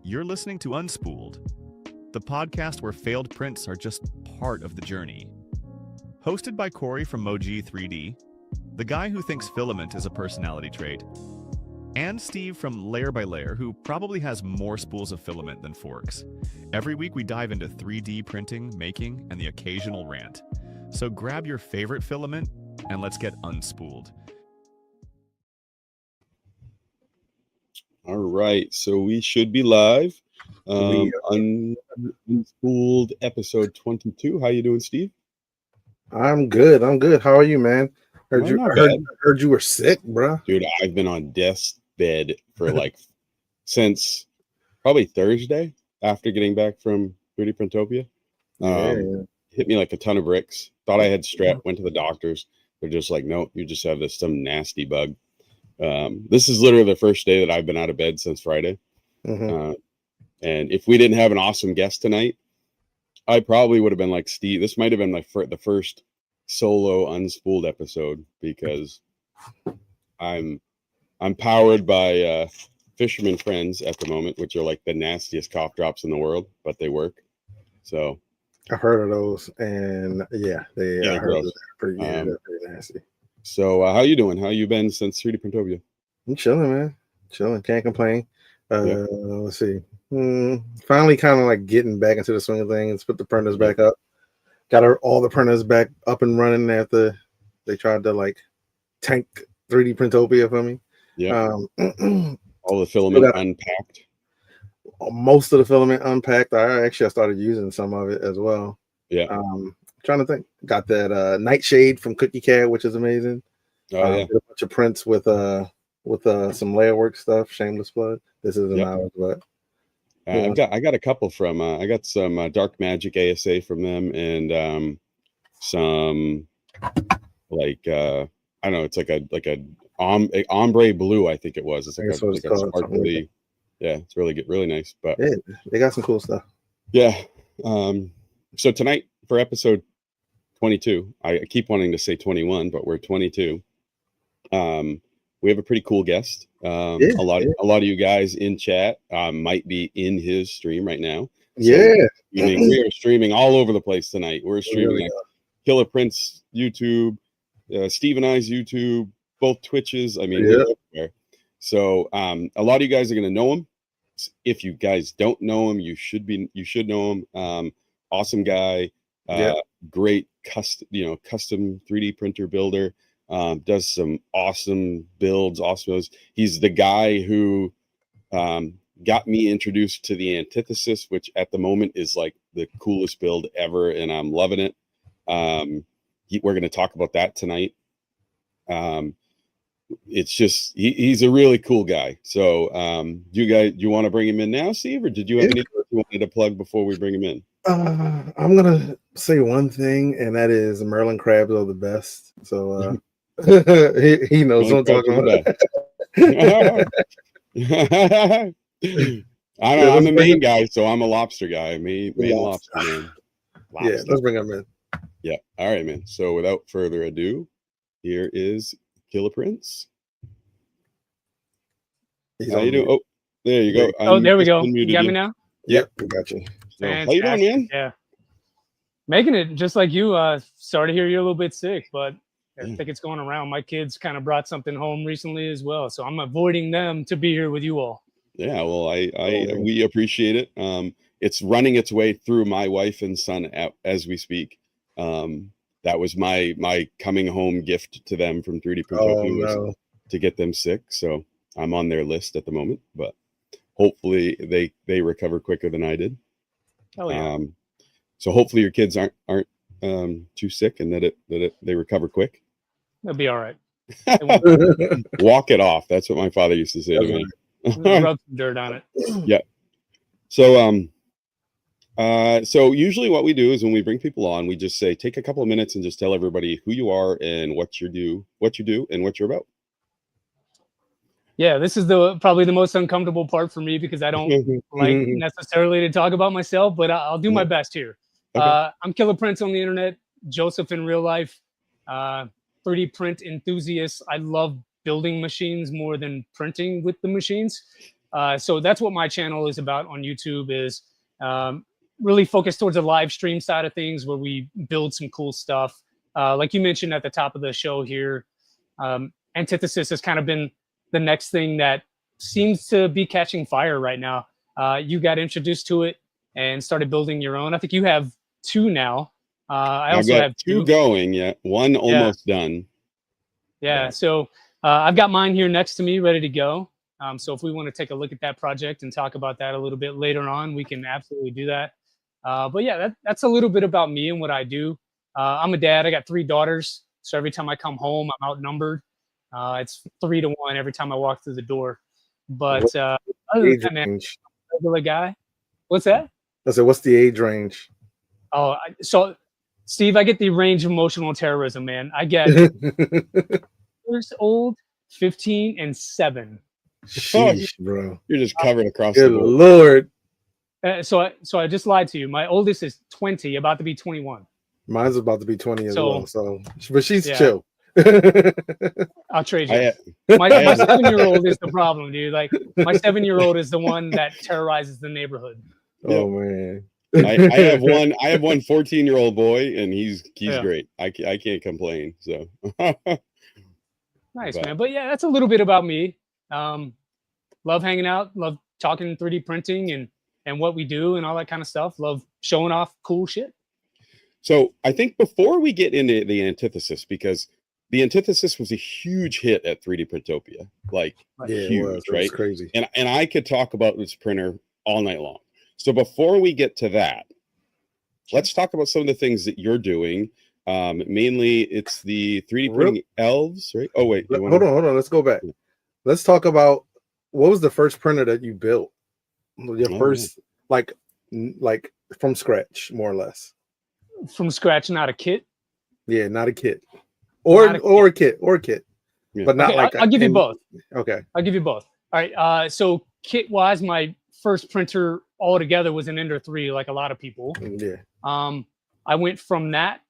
You're listening to Unspooled, the podcast where failed prints are just part of the journey. Hosted by Corey from Moji 3D, the guy who thinks filament is a personality trait, and Steve from Layer by Layer, who probably has more spools of filament than forks. Every week we dive into 3D printing, making, and the occasional rant. So grab your favorite filament and let's get unspooled. All right, so we should be live. Unspooled episode 22. How you doing, Steve? I'm good. How are you, man? Not bad. Heard you were sick, bro. Dude, I've been on death's bed for since probably Thursday after getting back from 3D Printopia. Hit me like a ton of bricks. Thought I had strep. Went to the doctors. They're just like, no, you just have some nasty bug. This is literally the first day that I've been out of bed since Friday. And if we didn't have an awesome guest tonight, I probably would have been like Steve. This might have been the first solo unspooled episode because I'm powered by fisherman friends at the moment, which are like the nastiest cough drops in the world, but they work. So I heard of those, and I heard they're pretty nasty. So how you doing? How you been since 3D Printopia? I'm chilling, man. Chilling. Can't complain. Let's see. Finally kind of like getting back into the swing of things. Put the printers back up. Got all the printers back up and running after they tried to tank 3D Printopia for me. Yeah. All the filament unpacked. Most of the filament unpacked. I started using some of it as well. Yeah. Trying to think. Got that Nightshade from Cookie Cat, which is amazing. Did a bunch of prints with some layer work stuff. Shameless plug. This isn't ours, but I got a couple from I got some Dark Magic ASA from them, and some I don't know. It's like a ombre blue. I think it was. It's like a sparkly. Yeah, it's really good, really nice. But yeah, they got some cool stuff. Yeah. So tonight for episode 22, I keep wanting to say 21, but we're 22. We have a pretty cool guest. A lot of you guys in chat might be in his stream right now. So, we are streaming all over the place tonight. We're streaming Killer Prince YouTube, Steve and I's YouTube, both Twitches. I mean, we're everywhere. So a lot of you guys are going to know him. If you guys don't know him, you should know him. Awesome guy. Great custom 3D printer builder. Does some awesome builds. He's the guy who got me introduced to the Antithesis, which at the moment is like the coolest build ever, and I'm loving it. We're going to talk about that tonight. It's just he's a really cool guy. So do you want to bring him in now, Steve, or did you have anything you wanted to plug before we bring him in? I'm gonna say one thing, and that is Merlin crabs are the best. So he knows what I'm talking about. I'm the main guy, so I'm a lobster guy. Main lobster man. Lobster. Yeah, let's bring him in. Yeah. All right, man. So without further ado, here is Killer Prince. How you doing? Oh, there you go. There we go. You got me now? Yep, we got you. So, how you doing, man? Yeah. Making it just like you. Sorry to hear you're a little bit sick, but I think it's going around. My kids kind of brought something home recently as well, so I'm avoiding them to be here with you all. Yeah, well, we appreciate it. It's running its way through my wife and son as we speak. That was my coming home gift to them from 3D Printopia was to get them sick. So I'm on their list at the moment, but hopefully they recover quicker than I did. Oh yeah. So hopefully your kids aren't too sick and that they recover quick. They'll be all right. Walk it off. That's what my father used to say to me. Rub some dirt on it. Yeah. So usually what we do is when we bring people on, we just say, take a couple of minutes and just tell everybody who you are and what you do and what you're about. Yeah, this is probably the most uncomfortable part for me because I don't like necessarily to talk about myself, but I'll do my best here. Okay. I'm Killer Prince on the internet, Joseph in real life, 3D print enthusiast. I love building machines more than printing with the machines. So that's what my channel is about on YouTube, is really focused towards the live stream side of things, where we build some cool stuff. Like you mentioned at the top of the show here, Antithesis has kind of been the next thing that seems to be catching fire right now. You got introduced to it and started building your own. I think you have 2 now. I also have 2 going. Yeah, one almost done. Yeah. So I've got mine here next to me, ready to go. So if we want to take a look at that project and talk about that a little bit later on, we can absolutely do that. But yeah, that's a little bit about me and what I do. I'm a dad. I got 3 daughters. So every time I come home, I'm outnumbered. It's 3 to 1 every time I walk through the door. But other than that, man, regular guy. What's that? I said, what's the age range? Oh, so Steve, I get the range of emotional terrorism, man. I get years old, 15, and 7. Sheesh, bro. You're just covered across Good the board. Lord. So I just lied to you. My oldest is 20, about to be 21. Mine's about to be 20 as well. So, but she's chill. I'll trade you. My 7-year-old is the problem, dude. Like, my 7-year-old is the one that terrorizes the neighborhood. Oh man. I have one 14-year-old boy, and he's great. I can't complain. So nice, man. But yeah, that's a little bit about me. Love hanging out, love talking 3D printing and what we do and all that kind of stuff. Love showing off cool shit. So I think before we get into the Antithesis, because the Antithesis was a huge hit at 3D Printopia, like huge, right? It was crazy. And I could talk about this printer all night long. So before we get to that, let's talk about some of the things that you're doing. Mainly, it's the 3D printing elves, right? Oh wait, hold on. Let's go back. Let's talk about what was the first printer that you built. Your first, like from scratch, more or less. From scratch, not a kit. Yeah, not a kit, or a kit, yeah. But not like. I'll give you both. Okay, I'll give you both. All right. So kit wise, my first printer altogether was an Ender 3, like a lot of people. Yeah. I went from that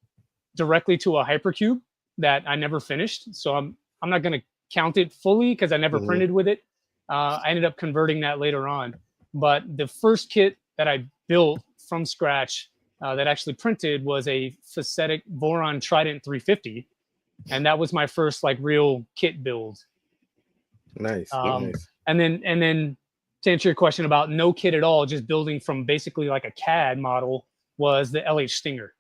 directly to a Hypercube that I never finished. So I'm not going to count it fully because I never printed with it. I ended up converting that later on. But the first kit that I built from scratch that actually printed was a Facetic Voron Trident 350. And that was my first like real kit build. Nice. And then to answer your question about no kit at all, just building from basically like a CAD model, was the LH Stinger.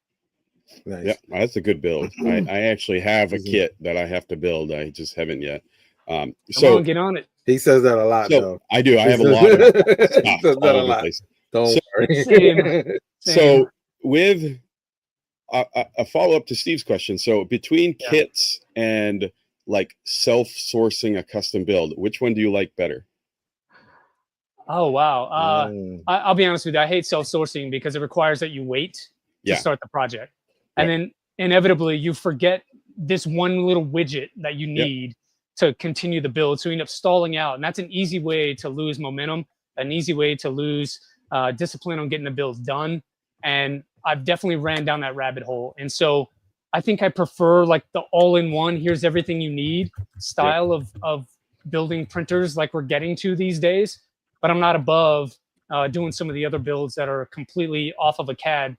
Nice. Yeah, that's a good build. I actually have a kit that I have to build. I just haven't yet. So get on it. He says that a lot, though. I do. I have a lot of stuff says that a lot. Don't worry. Same. So with a follow-up to Steve's question, so between kits and like self-sourcing a custom build, which one do you like better? Oh, wow. I'll be honest with you. I hate self-sourcing because it requires that you wait to start the project. And then inevitably you forget this one little widget that you need to continue the build. So you end up stalling out. And that's an easy way to lose momentum, an easy way to lose discipline on getting the builds done. And I've definitely ran down that rabbit hole. And so I think I prefer like the all-in-one, here's everything you need style of building printers like we're getting to these days. But I'm not above doing some of the other builds that are completely off of a CAD,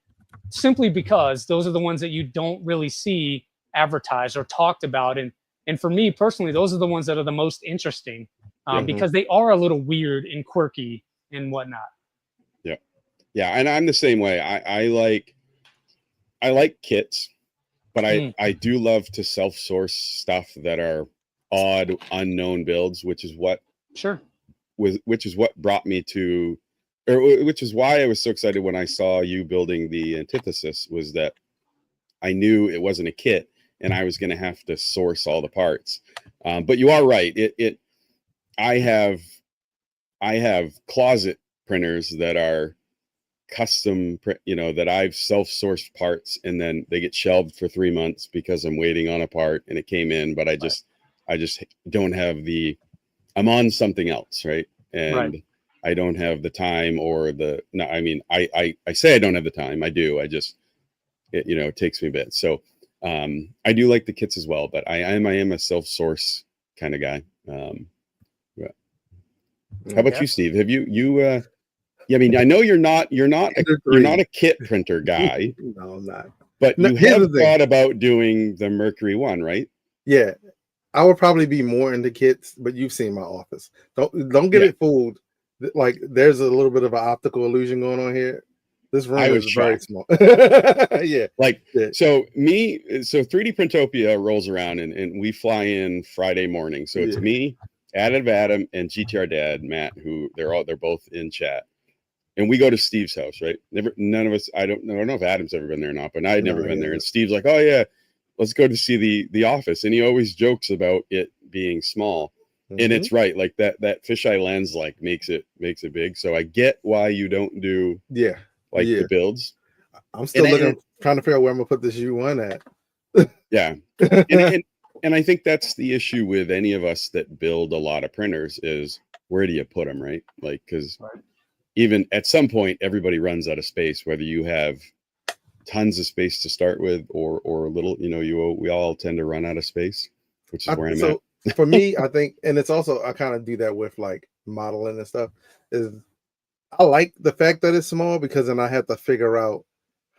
simply because those are the ones that you don't really see advertised or talked about. And for me personally, those are the ones that are the most interesting because they are a little weird and quirky and whatnot. Yeah, and I'm the same way. I like kits, but I do love to self-source stuff that are odd, unknown builds, which is what brought me to, or which is why I was so excited when I saw you building the Antithesis, was that I knew it wasn't a kit and I was going to have to source all the parts. But you are right. I have closet printers that are custom, that I've self-sourced parts, and then they get shelved for 3 months because I'm waiting on a part and it came in, but I just don't have I'm on something else, right? And I don't have the time or I say I don't have the time. I do. It takes me a bit. So I do like the kits as well, but I am a self-source kind of guy. How about you, Steve? Have you yeah, I mean, I know you're not a kit printer guy. No, I'm not. But you have thought about doing the Mercury one, right? Yeah. I would probably be more into kits, but you've seen my office. Don't get it fooled. Like there's a little bit of an optical illusion going on here. This room is very small. Yeah. Like so 3D Printopia rolls around and we fly in Friday morning. So it's me, Adam, and GTR Dad, Matt, who they're both in chat. And we go to Steve's house, right? None of us, I don't know if Adam's ever been there or not, but I'd never been there. And Steve's like, oh yeah, let's go to see the office. And he always jokes about it being small. And it's right, like that fisheye lens like makes it big. So I get why you don't do the builds. I'm still trying to figure out where I'm gonna put this U1 at. Yeah. And I think that's the issue with any of us that build a lot of printers is where do you put them, right? Like, because even at some point, everybody runs out of space, whether you have tons of space to start with or a little, we all tend to run out of space, which is where I'm at. For me, I think, and it's also, I kind of do that with like modeling and stuff, is I like the fact that it's small because then I have to figure out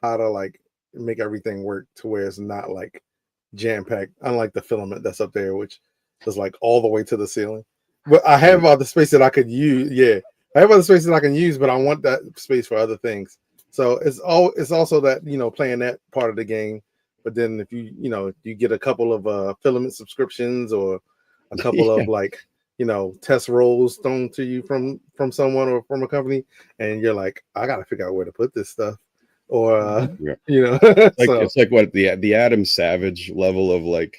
how to like make everything work to where it's not like jam-packed, unlike the filament that's up there, which is like all the way to the ceiling. But I have other space that I could use. Yeah. I have other spaces that I can use, but I want that space for other things. So it's also that, playing that part of the game. But then if you get a couple of filament subscriptions or a couple of like, test rolls thrown to you from someone or from a company, and you're like, I got to figure out where to put this stuff. Or, it's like what the Adam Savage level of like,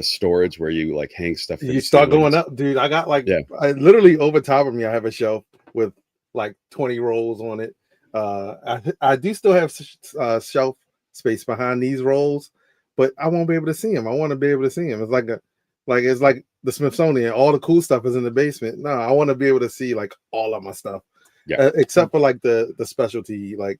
storage where you like hang stuff. You start going up, dude. I got I literally over top of me, I have a shelf with like 20 rolls on it. I do still have shelf space behind these rolls, but I won't be able to see them. I want to be able to see them. It's like the Smithsonian. All the cool stuff is in the basement. No, I want to be able to see like all of my stuff. Yeah. Except for like the specialty, like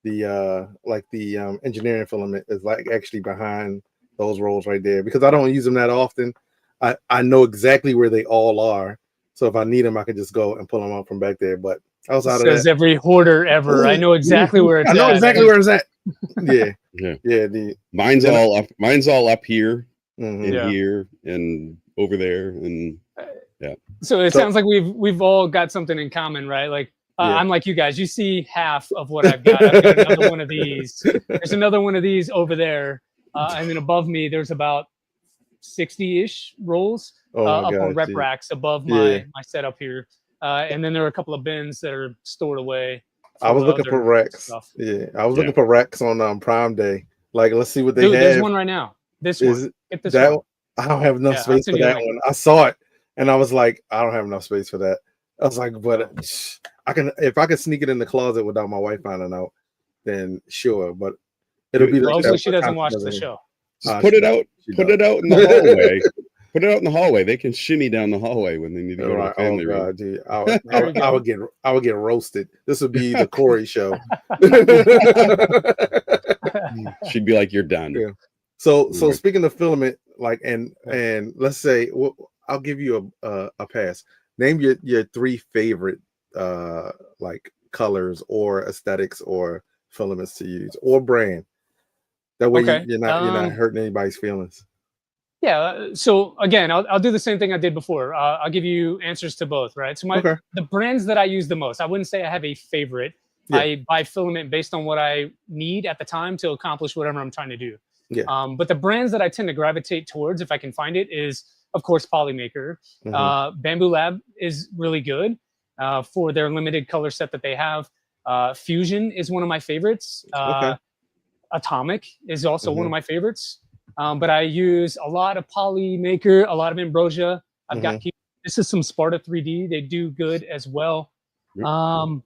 the engineering filament is like actually behind those rolls right there because I don't use them that often. I know exactly where they all are, so if I need them, I can just go and pull them out from back there. But outside of that, every hoarder ever. I know exactly where it's at. I know exactly where it's at. Yeah. Mine's all up here, and here, and over there, and So it sounds like we've all got something in common, right? Like I'm like you guys. You see half of what I've got. I've got another one of these. There's another one of these over there. And then above me, there's about 60-ish rolls up on rep racks above my setup here. And then there are a couple of bins that are stored away. I was looking for racks. Stuff. Yeah, I was looking for racks on Prime Day. Like, let's see what they have. There's one right now. This one. Get this one. I don't have enough space for that one. I saw it, and I was like, I don't have enough space for that. I was like, but if I can sneak it in the closet without my wife finding out, then sure. But it'll be hopefully she doesn't watch the show. Put it out in the hallway. Put it out in the hallway. They can shimmy down the hallway when they need to go to the family room. Dude. I would get roasted. This would be the Corey show. She'd be like, "You're done." Yeah. So speaking of filament, like and let's say I'll give you a pass. Name your three favorite like colors or aesthetics or filaments to use or brand. That way you're not hurting anybody's feelings. Yeah. So again, I'll do the same thing I did before. I'll give you answers to both, right? So the brands that I use the most, I wouldn't say I have a favorite. Yeah. I buy filament based on what I need at the time to accomplish whatever I'm trying to do. Yeah. But the brands that I tend to gravitate towards, if I can find it, is of course Polymaker. Bamboo Lab is really good for their limited color set that they have. Fusion is one of my favorites. Atomic is also one of my favorites. But I use a lot of Polymaker, a lot of Ambrosia. I've got this is some Sparta 3D. They do good as well. And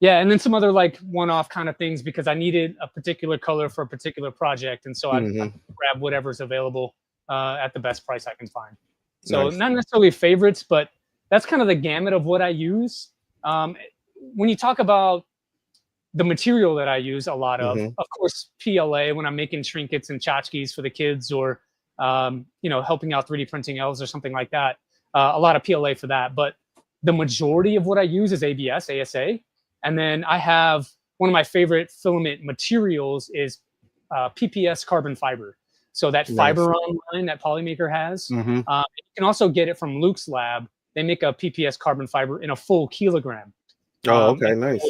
then some other like one-off kind of things because I needed a particular color for a particular project, and so I grab whatever's available at the best price I can find. So not necessarily favorites, but that's kind of the gamut of what I use. When you talk about the material that I use a lot of course, PLA when I'm making trinkets and tchotchkes for the kids or, helping out 3D printing elves or something like that. a lot of PLA for that. But the majority of what I use is ABS, ASA. And then I have one of my favorite filament materials is PPS carbon fiber. So that fiber line that Polymaker has, you can also get it from Luke's lab. They make a PPS carbon fiber in a full kilogram. Oh, okay, nice.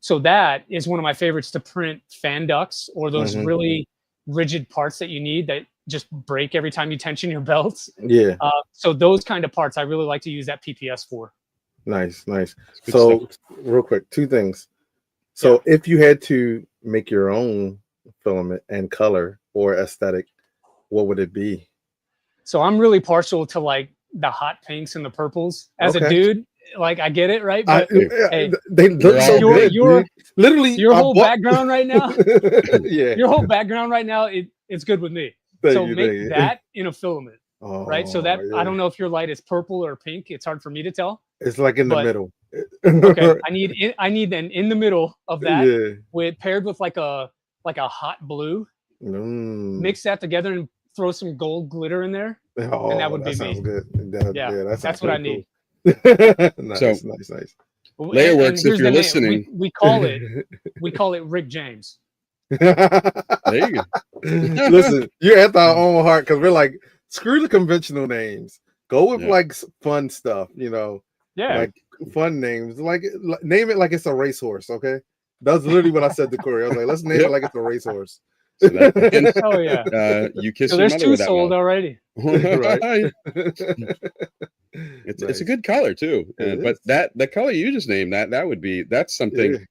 So that is one of my favorites to print fan ducts or those really rigid parts that you need that just break every time you tension your belts. Yeah. So those kind of parts I really like to use that PPS for. Nice. So real quick, two things. So if you had to make your own filament and color or aesthetic, what would it be? So I'm really partial to like the hot pinks and the purples. As a dude, like I get it, right? But hey, they look so good. Literally, your whole background right now. Yeah, your whole background right now, it's good with me. So make that in a filament, right? So that I don't know if your light is purple or pink. It's hard for me to tell. It's like in the middle. Okay, I need then in the middle of that with paired with like a hot blue. Mix that together and throw some gold glitter in there, and that would be me. Good. That's what I need. Nice. Layer works. If you're listening, we call it Rick James. There you go. Listen, you're at our own heart because we're like, screw the conventional names. Go with like fun stuff, like fun names. Like name it like it's a racehorse. Okay, that's literally what I said to Corey. I was like, let's name it like it's a racehorse. So that, oh yeah, you kiss. So there's two sold already. Right. It's a good color too, but the color you just named that's something.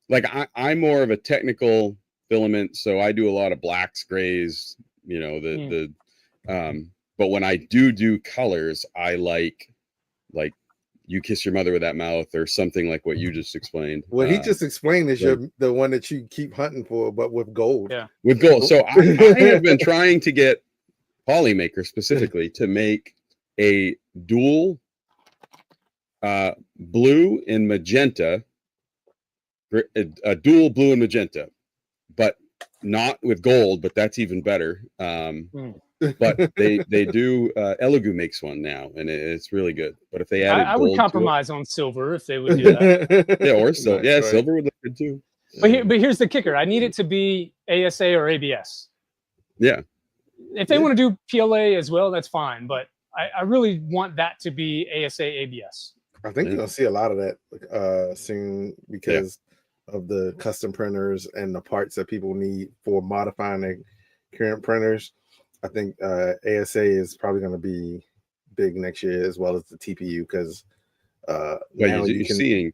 Like I'm more of a technical filament, so I do a lot of blacks, grays. But when I do colors, I like You Kiss Your Mother with That Mouth or something like what you just explained. What he just explained is the one that you keep hunting for, but with gold. Yeah, with gold. So I have been trying to get Polymaker specifically to make a dual blue and magenta, a dual blue and magenta, but not with gold, but that's even better. But they do Elegoo makes one now, and it's really good. But if they added I would compromise on silver if they would do that. Or silver. Yeah, silver would look good too. But here's the kicker: I need it to be ASA or ABS. Yeah. If they want to do PLA as well, that's fine. But I really want that to be ASA ABS. I think you're gonna see a lot of that soon because of the custom printers and the parts that people need for modifying their current printers. I think ASA is probably going to be big next year as well as the TPU because you're seeing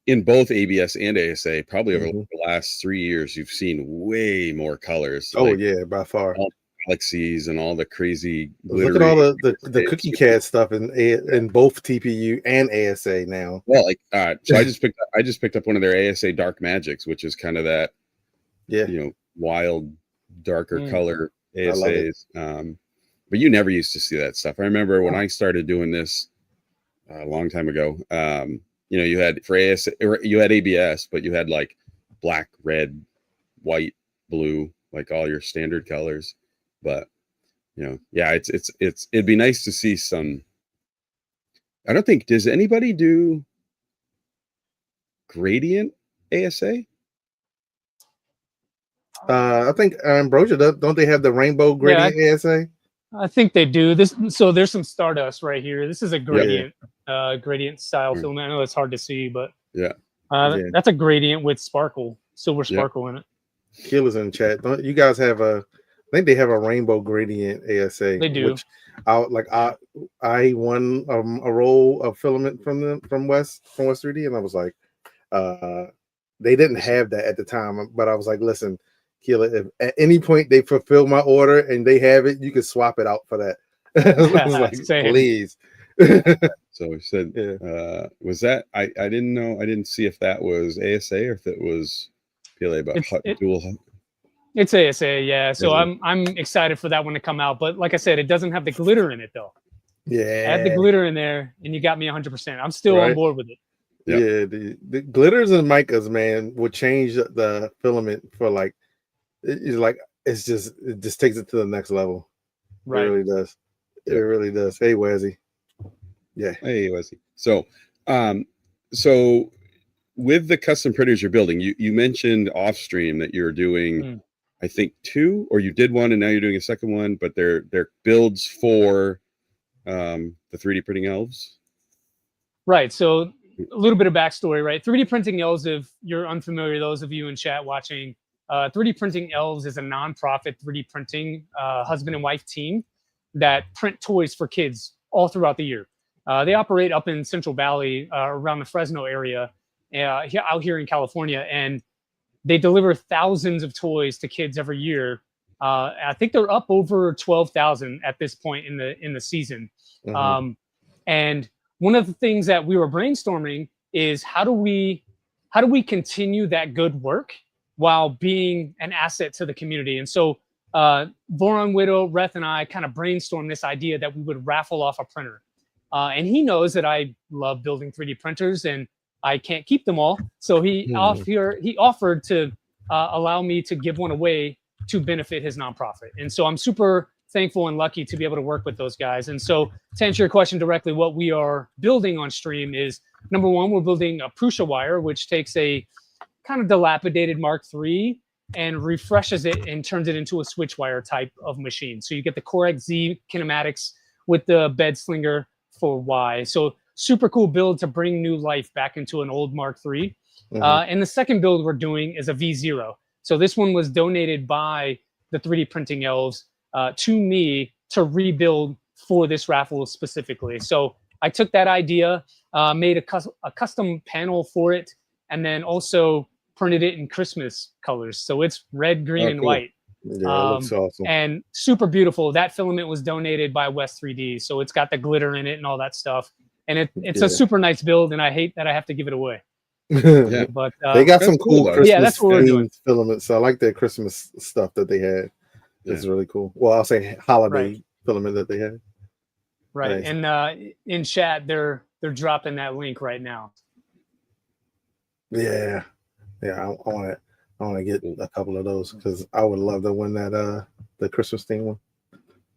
in both ABS and ASA probably over the last 3 years you've seen way more colors. Oh yeah, by far. All galaxies and all the crazy look at all the cookie cat stuff in both TPU and ASA now. Well, so I just picked up one of their ASA Dark Magics, which is kind of that wild darker color ASAs. But you never used to see that stuff. I remember when I started doing this a long time ago, you had for ASA, you had ABS, but you had like black, red, white, blue, like all your standard colors. But it'd be nice to see some. I don't think, does anybody do gradient ASA? I think Ambrosia don't they have the rainbow gradient ASA? I think they do. So there's some Stardust right here. This is a gradient gradient style filament. I know it's hard to see, but that's a gradient with silver sparkle in it. Killers in chat. Don't you guys have I think they have a rainbow gradient ASA. They do. Which I won a roll of filament from West 3D, and I was like, they didn't have that at the time, but I was like, listen, Keela, if at any point they fulfill my order and they have it, you can swap it out for that. I was like, please. So we said, was that I didn't know, I didn't see if that was ASA or if it was PLA, but dual. It's ASA, yeah. So I'm excited for that one to come out. But like I said, it doesn't have the glitter in it though. Yeah. Add the glitter in there and you got me 100%. I'm still on board with it. Yep. Yeah, the glitters and micas, man, would change the filament for it just takes it to the next level. Right. It really does. It really does. Hey, Wazzy. Yeah. Hey, Wesley. So, so with the custom printers you're building, you mentioned off stream that you're doing, I think 2, or you did one and now you're doing a second one, but they're builds for the 3D printing elves. Right. So a little bit of backstory, right? 3D Printing Elves, if you're unfamiliar, those of you in chat watching, 3D Printing Elves is a nonprofit 3D printing husband and wife team that print toys for kids all throughout the year. They operate up in Central Valley, around the Fresno area, out here in California, and they deliver thousands of toys to kids every year. I think they're up over 12,000 at this point in the season. And one of the things that we were brainstorming is how do we continue that good work while being an asset to the community? And so Voron Widow, Reth, and I kind of brainstormed this idea that we would raffle off a printer. And he knows that I love building 3D printers and I can't keep them all. So he offered to allow me to give one away to benefit his nonprofit. And so I'm super thankful and lucky to be able to work with those guys. And so to answer your question directly, what we are building on stream is, number one, we're building a Prusa wire, which takes a kind of dilapidated Mark III and refreshes it and turns it into a switch wire type of machine. So you get the Core Z kinematics with the bed slinger for Y. So super cool build to bring new life back into an old Mark III. And the second build we're doing is a V0. So this one was donated by the 3D Printing Elves to me to rebuild for this raffle specifically. So I took that idea, made a custom panel for it, and then also printed it in Christmas colors. So it's red, green, and white. Yeah, it looks awesome. And super beautiful. That filament was donated by West 3D. So it's got the glitter in it and all that stuff. And it's a super nice build, and I hate that I have to give it away. But they got some cool Christmas that's what we're doing. Filaments. So I like their Christmas stuff that they had. It's really cool. Well, I'll say holiday filament that they had. Right. Nice. And in chat, they're dropping that link right now. Yeah. I want to get a couple of those because I would love to win that the Christmas theme one.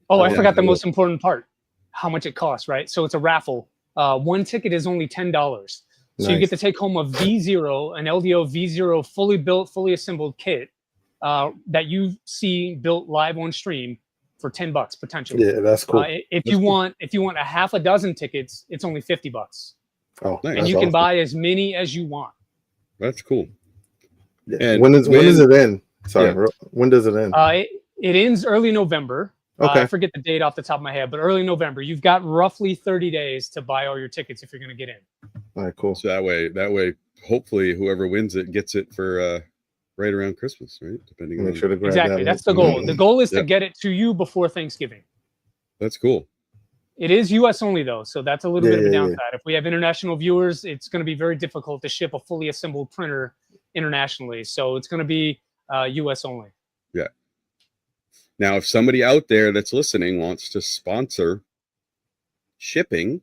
Oh, I forgot the most important part: how much it costs. Right. So it's a raffle. One ticket is only $10. So you get to take home a V0, an LDO V0 fully built, fully assembled kit that you see built live on stream for $10 potentially. Yeah, that's cool. If you want a half a dozen tickets, it's only $50. Oh, and you can buy as many as you want. That's cool. Yeah. And when does it end? Sorry, when does it end? It ends early November. Okay. I forget the date off the top of my head, but early November. You've got roughly 30 days to buy all your tickets if you're going to get in. All right, cool. So that way, hopefully, whoever wins it gets it for right around Christmas, right? Depending on sure to grab exactly. That's the goal. The goal is to get it to you before Thanksgiving. That's cool. It is U.S. only though, so that's a little bit of a downside. If we have international viewers, it's going to be very difficult to ship a fully assembled printer internationally. So it's going to be U.S. only. Yeah. Now, if somebody out there that's listening wants to sponsor shipping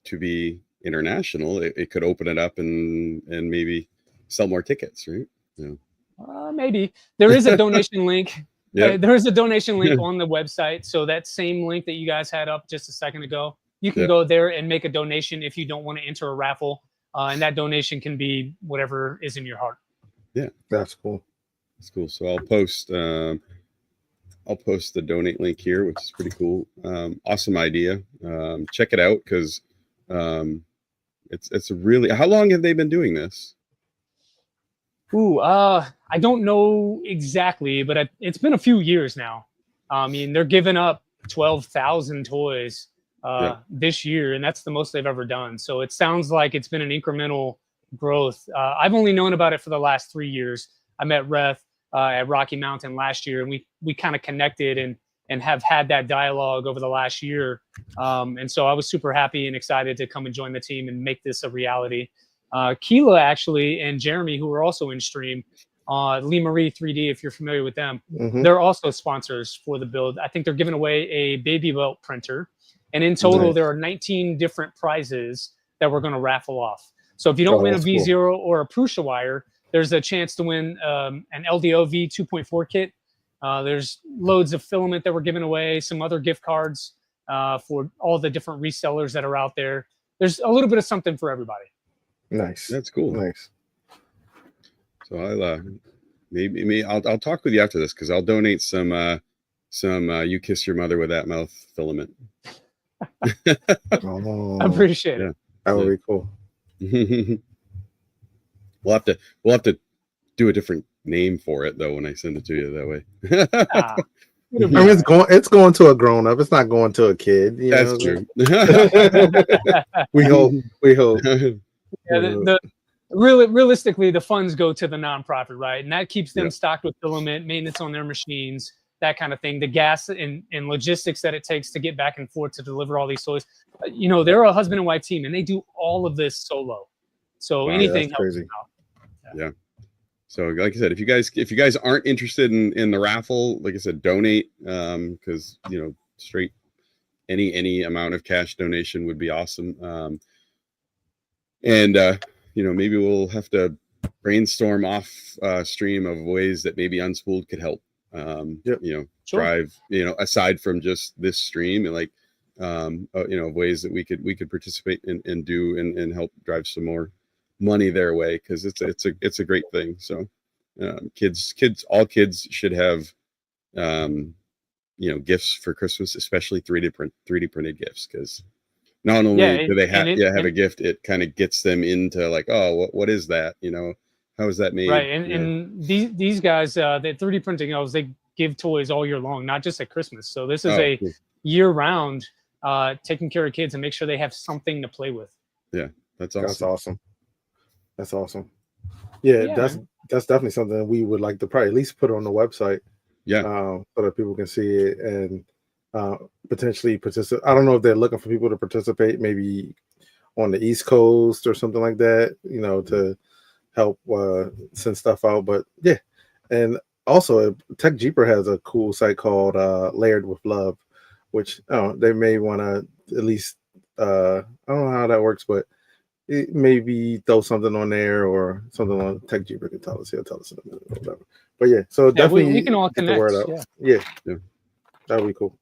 to be international, it could open it up and maybe sell more tickets, right? Yeah. Maybe. There is a donation link. There is a donation link on the website. So that same link that you guys had up just a second ago, you can go there and make a donation if you don't want to enter a raffle. And that donation can be whatever is in your heart. Yeah, that's cool. That's cool. So I'll post the donate link here, which is pretty cool. Awesome idea. Check it out because it's really. How long have they been doing this? I don't know exactly, but it's been a few years now. I mean, they're giving up 12,000 toys this year, and that's the most they've ever done. So it sounds like it's been an incremental growth. I've only known about it for the last 3 years. I met Reth at Rocky Mountain last year, and we kind of connected and have had that dialogue over the last year. And so I was super happy and excited to come and join the team and make this a reality. Keela actually and Jeremy, who are also in stream, Lee Marie 3D, if you're familiar with them, they're also sponsors for the build. I think they're giving away a baby belt printer, and in total there are 19 different prizes that we're going to raffle off. So if you don't win a V0 or a Prusa wire, there's a chance to win an LDO V 2.4 kit. There's loads of filament that we're giving away, some other gift cards, for all the different resellers that are out there. There's a little bit of something for everybody. Nice. That's cool. Nice. So I'll maybe I'll talk with you after this, because I'll donate some you kiss your mother with that mouth filament. Oh, I appreciate it. That would be cool. We'll have to do a different name for it though when I send it to you that way. I mean, it's going to a grown up. It's not going to a kid. That's true. We hope. Yeah, realistically, the funds go to the nonprofit, right? And that keeps them stocked with filament, maintenance on their machines, that kind of thing. The gas and logistics that it takes to get back and forth to deliver all these toys. They're a husband and wife team, and they do all of this solo. So anything helps crazy. them out. Yeah. So like I said, if you guys aren't interested in the raffle, like I said, donate, because straight any amount of cash donation would be awesome. And maybe we'll have to brainstorm off stream of ways that maybe Unspooled could help. Drive, aside from just this stream, and like ways that we could participate and do and help drive some more money their way, because it's a great thing. So all kids should have gifts for Christmas, especially 3D printed gifts, because not only do they have a gift, it kind of gets them into like, oh, what is that, how is that made, right? And these guys, the 3D printing, they give toys all year long, not just at Christmas. So this is a year round taking care of kids and make sure they have something to play with. Yeah, that's awesome. That's awesome. Yeah, that's definitely something that we would like to probably at least put on the website. Yeah. So that people can see it and potentially participate. I don't know if they're looking for people to participate, maybe on the East Coast or something like that, to help send stuff out. But yeah, and also Tech Jeeper has a cool site called Layered with Love, which they may want to at least I don't know how that works, but maybe throw something on there or something on Tech Jeeper can tell us. He'll tell us in a minute or whatever. But yeah, so definitely we can all get connect. the word out. Yeah. That would be cool.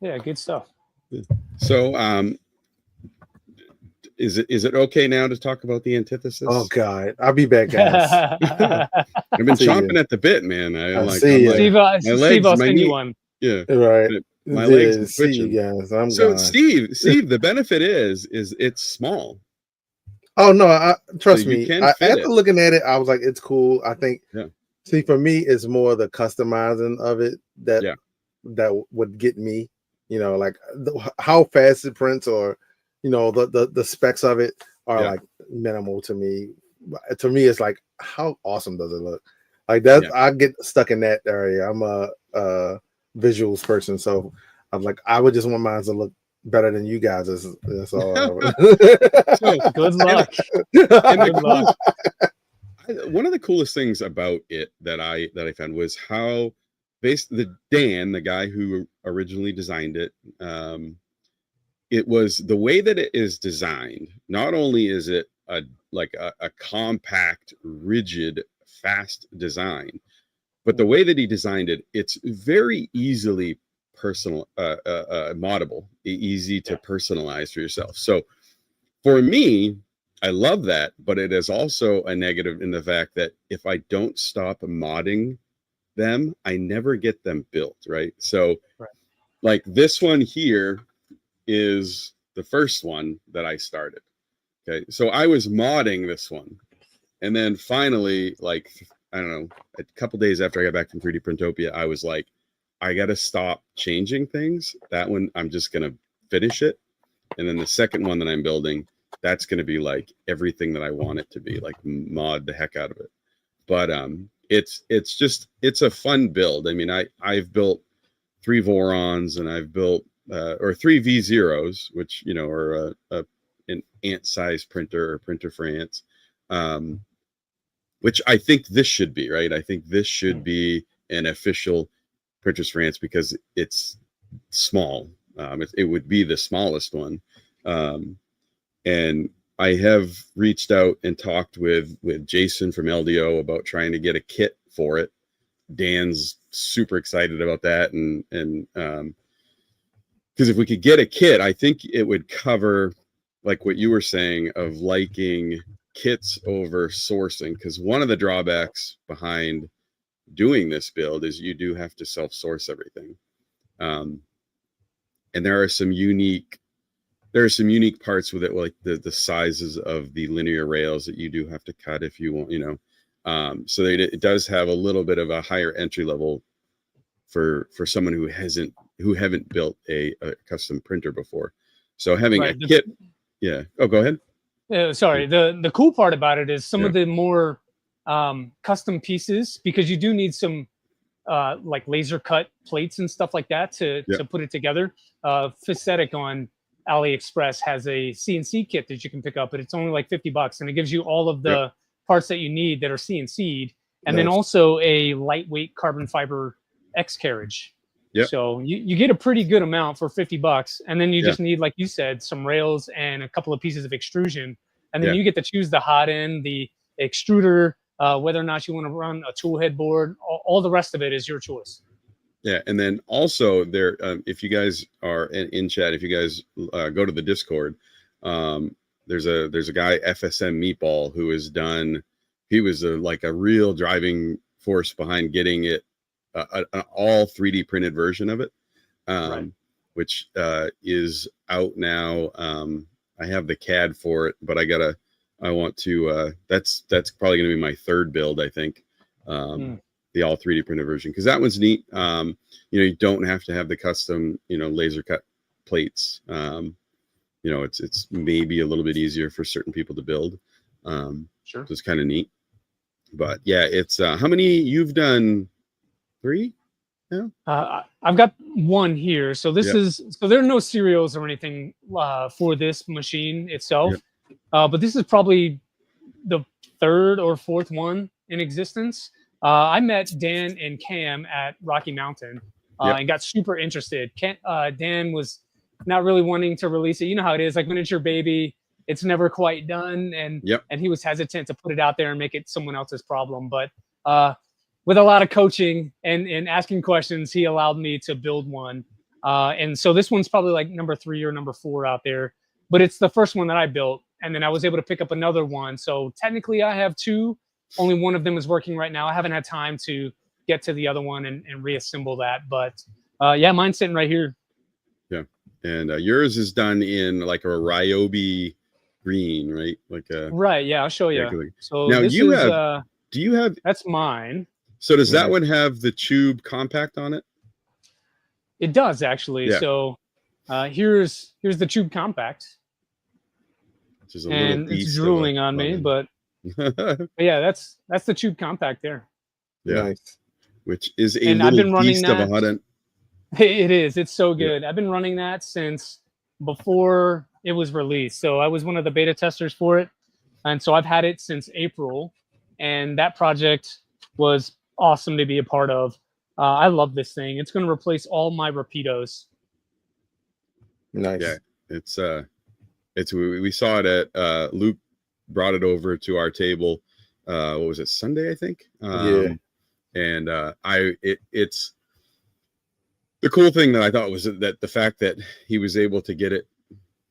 Yeah, good stuff. So is it okay now to talk about the antithesis? Oh God, I'll be back, guys. I've been chomping at the bit, man. Steve, I'll send you one. Yeah, right. My legs are see you twitching. guys. I'm so gone. Steve, the benefit is it's small. Oh no, trust So me. fit After looking at it, I was like, it's cool. I think. Yeah. See, for me, it's more the customizing of it that would get me. Like how fast it prints, or the specs of it are like minimal to me. To me, it's like, how awesome does it look? Like that, I get stuck in that area. I'm a visuals person, so I'm like, I would just want mine to look better than you guys. That's all. So, good luck. Good luck. One of the coolest things about it that I found was how Dan, the guy who originally designed it, it was the way that it is designed. Not only is it a compact, rigid, fast design, but the way that he designed it, it's very easily moddable, easy to personalize for yourself. So for me, I love that, but it is also a negative in the fact that if I don't stop modding them, I never get them built, right? So like this one here is the first one that I started. Okay, so I was modding this one, and then finally, like, I don't know, a couple days after I got back from 3D Printopia, I was like, I gotta stop changing things. That one, I'm just gonna finish it, and then the second one that I'm building, that's gonna be like everything that I want it to be, like mod the heck out of it. But it's a fun build. I mean, I've built 3 Vorons, and I've built or 3 V0s, which are an ant-sized printer or printer for ants, which I think this should be, right? I think this should be an official printers for ants because it's small. It would be the smallest one, and I have reached out and talked with Jason from LDO about trying to get a kit for it. Dan's super excited about that, and because if we could get a kit, I think it would cover like what you were saying of liking kits over sourcing. Because one of the drawbacks behind doing this build is you do have to self-source everything. And there are some unique parts with it, like the sizes of the linear rails that you do have to cut if you want, so it does have a little bit of a higher entry level for someone who haven't built a custom printer before. So having a kit, yeah. Oh, go ahead. Sorry. The cool part about it is some of the more custom pieces, because you do need some like laser cut plates and stuff like that to put it together. Facetic on AliExpress has a CNC kit that you can pick up, but it's only like $50, and it gives you all of the parts that you need that are CNC'd, and then also a lightweight carbon fiber X carriage. So you get a pretty good amount for $50, and then you just need, like you said, some rails and a couple of pieces of extrusion, and then you get to choose the hot end, the extruder, whether or not you want to run a tool head board. All the rest of it is your choice. Yeah, and then also there, if you guys are in chat, if you guys go to the Discord, there's a guy, FSM Meatball, who has done. He was like a real driving force behind getting it an all 3D printed version of it, which is out now. I have the CAD for it, but I want to. That's probably going to be my third build, I think. The all 3D printed version, because that one's neat. You don't have to have the custom, laser cut plates. It's maybe a little bit easier for certain people to build. So it's kind of neat. But yeah, it's how many you've done? 3? Yeah. I've got one here. So this is there are no serials or anything for this machine itself. But this is probably the third or fourth one in existence. I met Dan and Cam at Rocky Mountain and got super interested. Dan was not really wanting to release it. You know how it is, like when it's your baby, it's never quite done. And he was hesitant to put it out there and make it someone else's problem. But with a lot of coaching and asking questions, he allowed me to build one. And so this one's probably like number 3 or number 4 out there. But it's the first one that I built. And then I was able to pick up another one. So technically I have 2. Only one of them is working right now. I haven't had time to get to the other one and reassemble that. But mine's sitting right here. Yeah. And yours is done in like a Ryobi green, right? Like a yeah, I'll show you. So now do you have that's mine. So does that one have the tube compact on it? It does actually. So here's the tube compact. Which is a little it's drooling on me, but yeah, that's the tube compact there. Yeah, nice. Which is a little beast of a hot end. It is. It's so good. I've been running that since before it was released. So I was one of the beta testers for it, and so I've had it since April. And that project was awesome to be a part of. I love this thing. It's going to replace all my Rapidos. Nice. Yeah, it's we saw it at Luke brought it over to our table. What was it, Sunday, I think? And it's the cool thing that I thought was that the fact that he was able to get it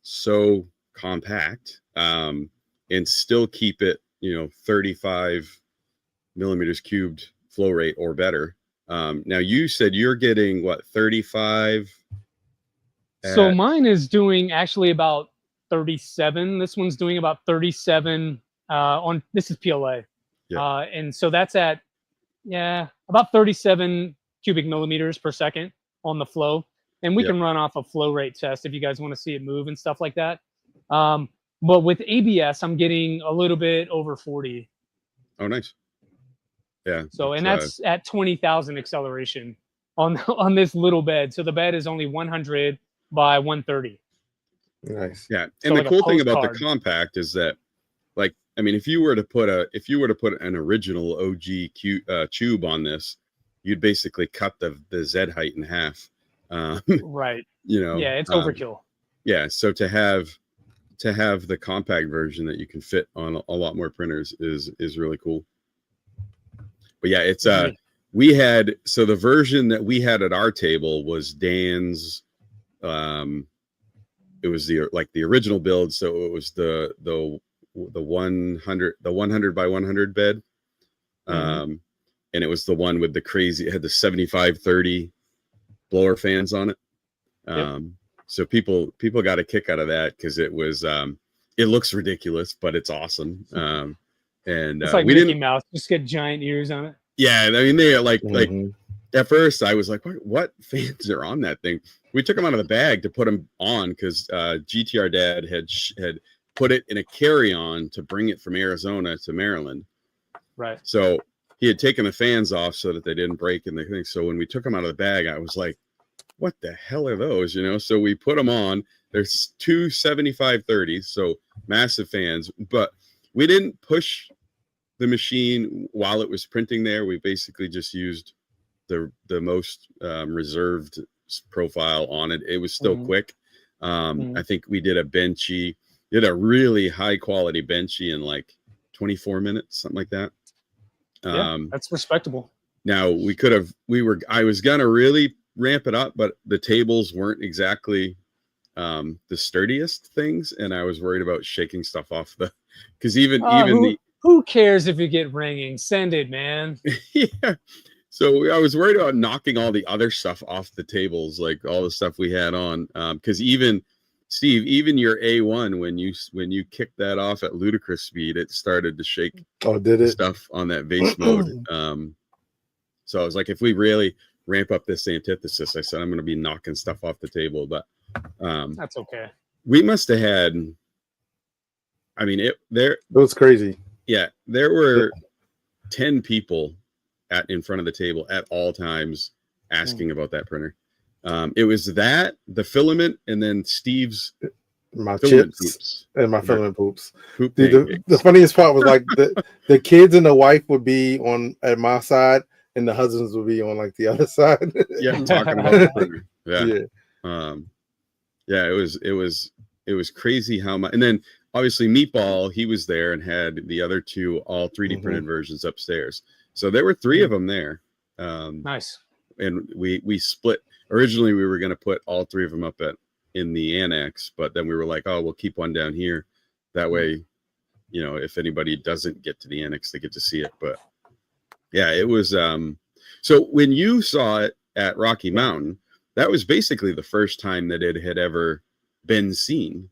so compact and still keep it 35 millimeters cubed flow rate or better. Now you said you're getting what, 35? So mine is doing actually about 37. This one's doing about 37 on this is PLA. And so that's at about 37 cubic millimeters per second on the flow. And we can run off a flow rate test if you guys want to see it move and stuff like that. But with ABS, I'm getting a little bit over 40. Oh, nice. Yeah. So, and that's at 20,000 acceleration on this little bed. So the bed is only 100 by 130. Nice. Yeah. And so the cool thing about the compact is that, like, I mean, if you were to put an original OG tube on this, you'd basically cut the Z height in half. Right. Yeah, it's overkill. Yeah. So to have the compact version that you can fit on a lot more printers is really cool. But yeah, it's the version that we had at our table was Dan's it was the original build. So it was the 100 by 100 bed. And it was the one with the crazy, it had the 75-30 blower fans on it. So people got a kick out of that because it was, it looks ridiculous, but it's awesome. And it's like Mickey Mouse, just get giant ears on it. Yeah, I mean, they like at first I was like, what fans are on that thing? We took them out of the bag to put them on because GTR Dad had put it in a carry-on to bring it from Arizona to Maryland. Right. So he had taken the fans off so that they didn't break in the thing. So when we took them out of the bag, I was like, what the hell are those? You know, so we put them on. There's two 75-30s, so massive fans, but we didn't push the machine while it was printing there. We basically just used the most reserved profile on it. It was still quick. I think we did a really high quality benchy in like 24 minutes, something like that. That's respectable. Now I was gonna really ramp it up, but the tables weren't exactly the sturdiest things, and I was worried about shaking stuff off because who cares if you get ringing? Send it, man. Yeah. So I was worried about knocking all the other stuff off the tables, like all the stuff we had on. Because even Steve, even your A1, when you kicked that off at ludicrous speed, it started to shake. Oh, did it? Stuff on that base mode. So I was like, if we really ramp up this antithesis, I said I'm going to be knocking stuff off the table. But that's okay. We must have had. I mean, it was crazy. Yeah, there were 10 people in front of the table at all times asking about that printer. It was that, the filament, and then Steve's my chips poops. And my filament poops. Poop the funniest part was like the kids and the wife would be at my side and the husbands would be on like the other side. Yeah, talking about the printer. Yeah. It was crazy how much. And then obviously Meatball, he was there and had the other two all 3D printed versions upstairs. So there were 3 of them there. Nice. And we split. Originally, we were going to put all 3 of them up in the annex, but then we were like, oh, we'll keep one down here. That way, you know, if anybody doesn't get to the annex, they get to see it. But yeah, it was. So when you saw it at Rocky Mountain, that was basically the first time that it had ever been seen.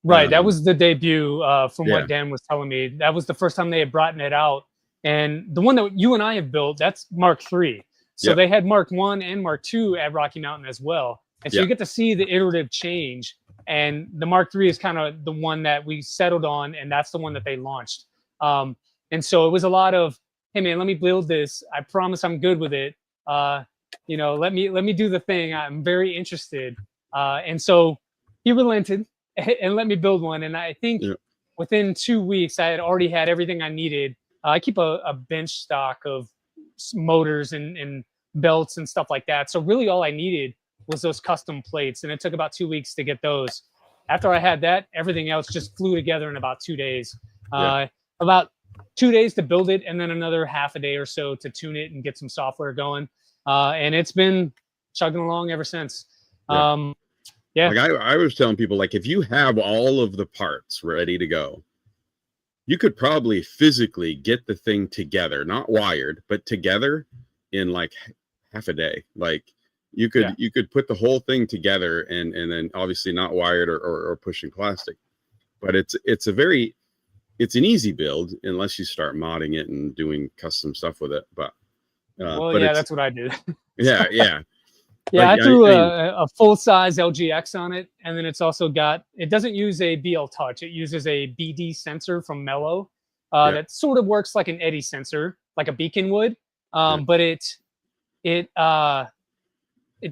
Right. That was the debut from what Dan was telling me. That was the first time they had brought it out. And the one that you and I have built, that's Mark III. So they had Mark I and Mark II at Rocky Mountain as well. And so you get to see the iterative change. And the Mark III is kind of the one that we settled on, and that's the one that they launched. And so it was a lot of, hey man, let me build this. I promise I'm good with it. You know, let me do the thing. I'm very interested. And so he relented and let me build one. And I think within 2 weeks, I had already had everything I needed. I keep a bench stock of motors and belts and stuff like that. So really all I needed was those custom plates. And it took about 2 weeks to get those. After I had that, everything else just flew together in about 2 days. About 2 days to build it, and then another half a day or so to tune it and get some software going. And it's been chugging along ever since. Like I was telling people, like, if you have all of the parts ready to go, you could probably physically get the thing together, not wired, but together in like half a day. Like you could put the whole thing together and then obviously not wired or pushing plastic. But it's an easy build unless you start modding it and doing custom stuff with it. But that's what I did. I threw a full-size LGX on it, and then it's also it doesn't use a BL Touch. It uses a BD sensor from Mello that sort of works like an eddy sensor, like a beacon would, but it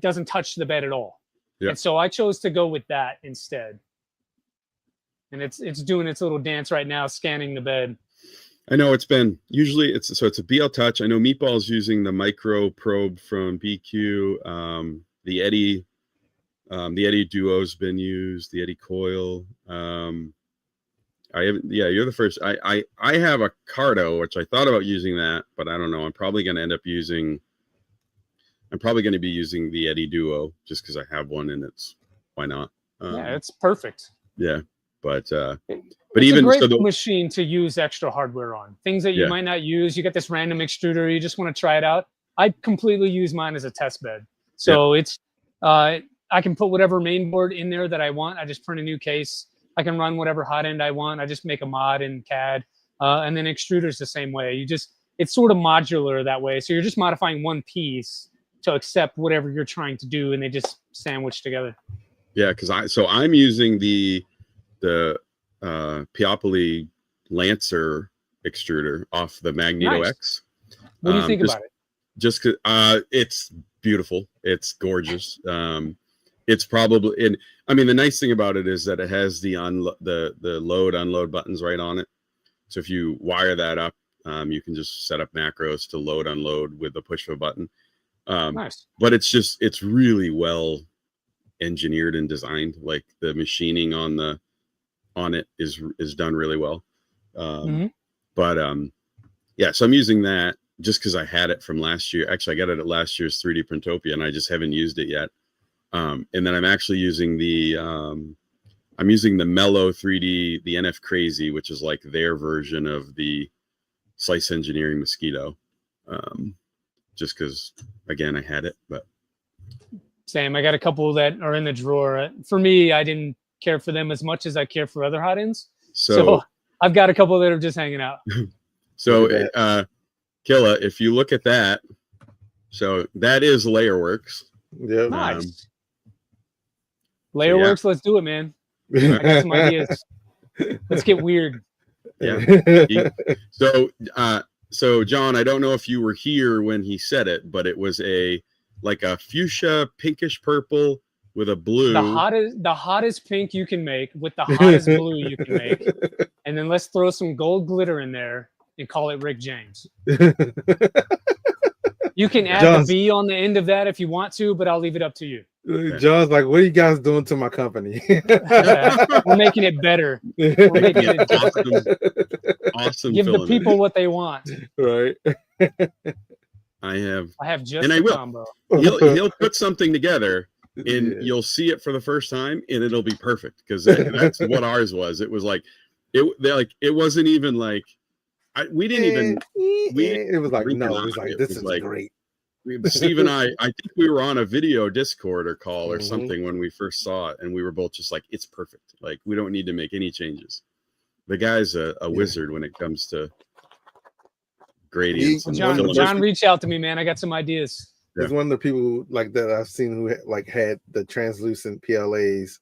doesn't touch the bed at all. And so I chose to go with that instead. And it's doing its little dance right now, scanning the bed. I know it's a BL Touch. I know Meatball's using the micro probe from BQ. The Eddy Duo's been used. The Eddy Coil. You're the first. I have a Cardo, which I thought about using that, but I don't know. I'm probably going to be using the Eddy Duo just because I have one and it's why not? Yeah, it's perfect. Yeah, but It's even a great so, machine to use extra hardware on things that you Yeah. might not use. You get this random extruder, you just want to try it out. I completely use mine as a test bed, so it's I can put whatever main board in there that I want. I just print a new case. I can run whatever hot end I want. I just make a mod in CAD, and then extruders the same way. It's sort of modular that way. So you're just modifying one piece to accept whatever you're trying to do, and they just sandwich together. Yeah, because I'm using the Piopoli Lancer extruder off the Magneto Nice. X. What do you think about it? Just because it's beautiful, it's gorgeous. It's probably the nice thing about it is that it has the load unload buttons right on it. So if you wire that up, you can just set up macros to load unload with the push of a button. Nice. But it's really well engineered and designed. Like the machining on it is done really well. But yeah, so I'm using that just because I had it from last year. Actually, I got it at last year's 3D Printopia, and I just haven't used it yet. And then I'm actually using the Mellow 3D, the NF Crazy, which is like their version of the Slice Engineering Mosquito. Just because, again, I had it. But same. I got a couple that are in the drawer. For me, I didn't care for them as much as I care for other hot ends. So I've got a couple that are just hanging out. So, Killa, if you look at that, so that is Layerworks. Yeah, nice. Layerworks, let's do it, man. I got some ideas. Let's get weird. Yeah. So John, I don't know if you were here when he said it, but it was like a fuchsia pinkish purple with a blue. The hottest pink you can make with the hottest blue you can make. And then let's throw some gold glitter in there and call it Rick James. You can add the B on the end of that if you want to, but I'll leave it up to you. John's like, what are you guys doing to my company? We're making it better. We're making it awesome. Give the people what they want. Right. I have just and I will. Combo. He'll put something together and you'll see it for the first time and it'll be perfect because that's what ours was. It was like it wasn't even like we didn't even it was like no, it was like this is like, great. Steve and I think we were on a video Discord or call or something when we first saw it, and we were both just like, it's perfect. Like we don't need to make any changes. The guy's a wizard when it comes to gradients. John, reach out to me, man. I got some ideas. He's one of the people like that I've seen who like had the translucent PLAs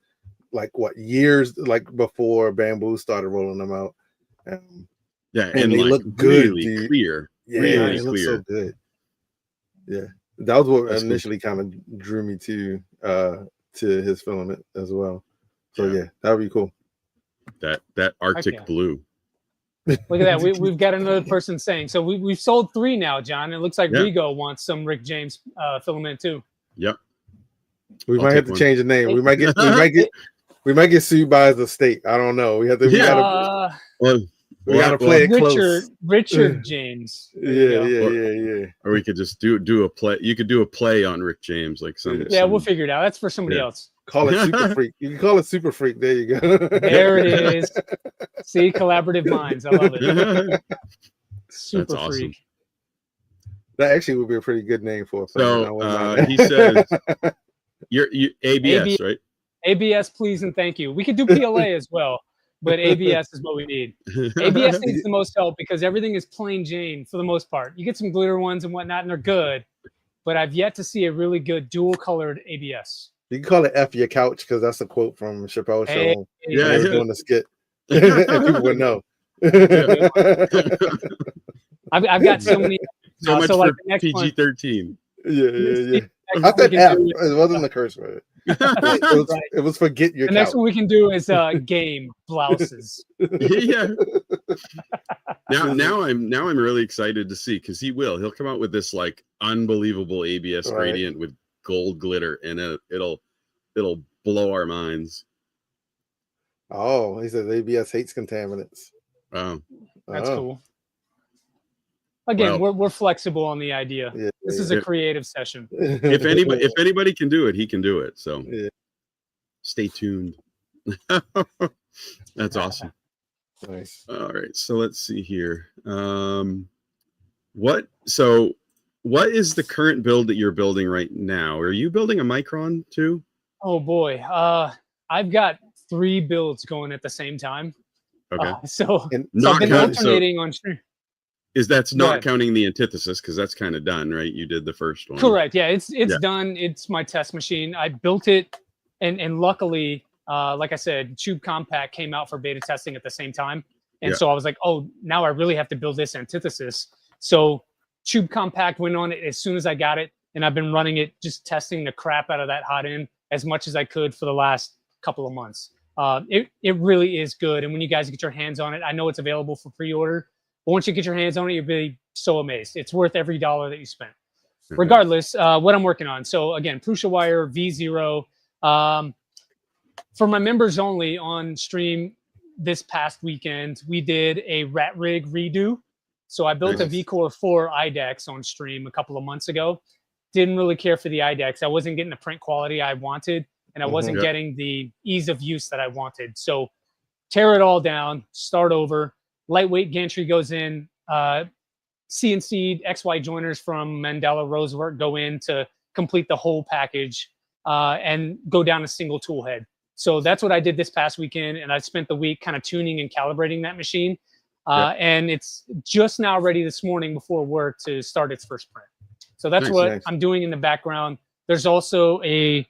like years like before Bamboo started rolling them out. Yeah, and they like look good, really clear. Yeah, really they look clear. so good. Yeah, that was what initially kind of drew me to his filament as well. So yeah, that would be cool. That Arctic blue. Look at that. We've got another person saying. So we've sold 3 now, John. It looks like Rigo wants some Rick James filament too. Yep. We might have to change the name. We might get sued by the state. I don't know. We gotta play it close. Richard James. Yeah. Or we could just do a play. You could do a play on Rick James, like some. Yeah, we'll figure it out. That's for somebody else. Call it Super Freak. You can call it Super Freak. There you go. There it is. See, collaborative minds. I love it. Super That's Freak. Awesome. That actually would be a pretty good name for a film. He says, "You're ABS, right? ABS, please and thank you. We could do PLA as well." But ABS is what we need. ABS needs the most help because everything is plain Jane for the most part. You get some glitter ones and whatnot, and they're good. But I've yet to see a really good dual-colored ABS. You can call it F your couch because that's a quote from Chappelle's show. Yeah, he's doing the skit. And people would know. I've got so many. So much for PG-13. Yeah. I said F. It wasn't the curse word. It was forget your couch. The next one we can do is game blouses. Yeah. Now I'm really excited to see because he'll come out with this like unbelievable ABS gradient with gold glitter and it'll blow our minds. Oh, he says ABS hates contaminants. Oh, that's cool. Again, we're flexible on the idea. Yeah, this is a creative session. If anybody can do it, he can do it. So Stay tuned. That's awesome. Nice. All right, so let's see here. What is the current build that you're building right now? Are you building a Micron too? Oh boy, I've got 3 builds going at the same time. Okay. So And I've been alternating on stream. That's not counting the antithesis, because that's kind of done, right? You did the first one. Correct. Yeah, it's done. It's my test machine. I built it, and luckily, like I said, Tube Compact came out for beta testing at the same time, and so I was like, oh, now I really have to build this antithesis. So Tube Compact went on it as soon as I got it, and I've been running it, just testing the crap out of that hot end as much as I could for the last couple of months. It really is good, and when you guys get your hands on it, I know it's available for pre-order. But once you get your hands on it, you'll be so amazed. It's worth every dollar that you spent. Regardless, what I'm working on. So again, Prusa Wire V0. For my members only on stream this past weekend, we did a rat rig redo. So I built a VCore 4 IDEX on stream a couple of months ago. Didn't really care for the IDEX. I wasn't getting the print quality I wanted, and I wasn't getting the ease of use that I wanted. So tear it all down, start over. Lightweight gantry goes in, CNC XY joiners from Mandela Rosework go in to complete the whole package, and go down a single tool head. So that's what I did this past weekend, and I spent the week kind of tuning and calibrating that machine. And it's just now ready this morning before work to start its first print. So that's what I'm doing in the background. There's also a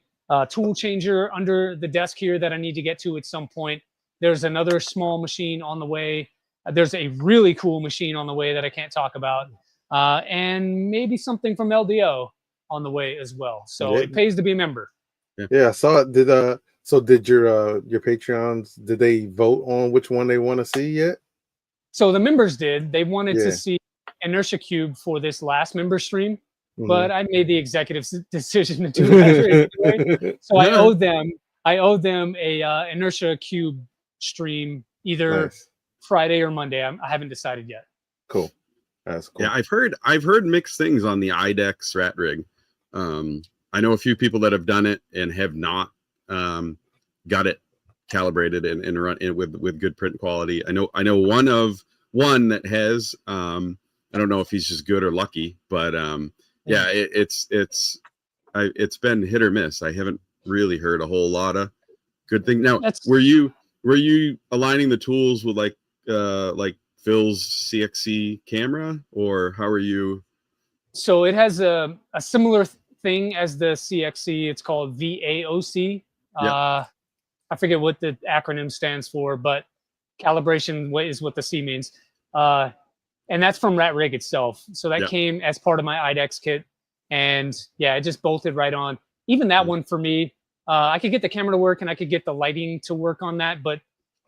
tool changer under the desk here that I need to get to at some point. There's another small machine on the way. There's a really cool machine on the way that I can't talk about, and maybe something from LDO on the way as well. So it pays to be a member. Yeah, I saw it. Did your Patreons, did they vote on which one they want to see yet? So the members did. They wanted to see Inertia Cube for this last member stream, but I made the executive decision to do that anyway. So I owe them a Inertia Cube stream either Friday or Monday. I haven't decided yet. Cool. That's cool. Yeah, I've heard mixed things on the IDEX rat rig. I know a few people that have done it and have not got it calibrated and run it with good print quality. I know one that has. I don't know if he's just good or lucky, but it's been hit or miss. I haven't really heard a whole lot of good things. Now, were you aligning the tools with like Phil's CXC camera, or how are you? So it has a similar thing as the CXC. It's called VAOC. I forget what the acronym stands for, but calibration is what the C means. And that's from Rat Rig itself. So that came as part of my IDEX kit. And yeah, it just bolted right on. Even that one for me, I could get the camera to work and I could get the lighting to work on that, but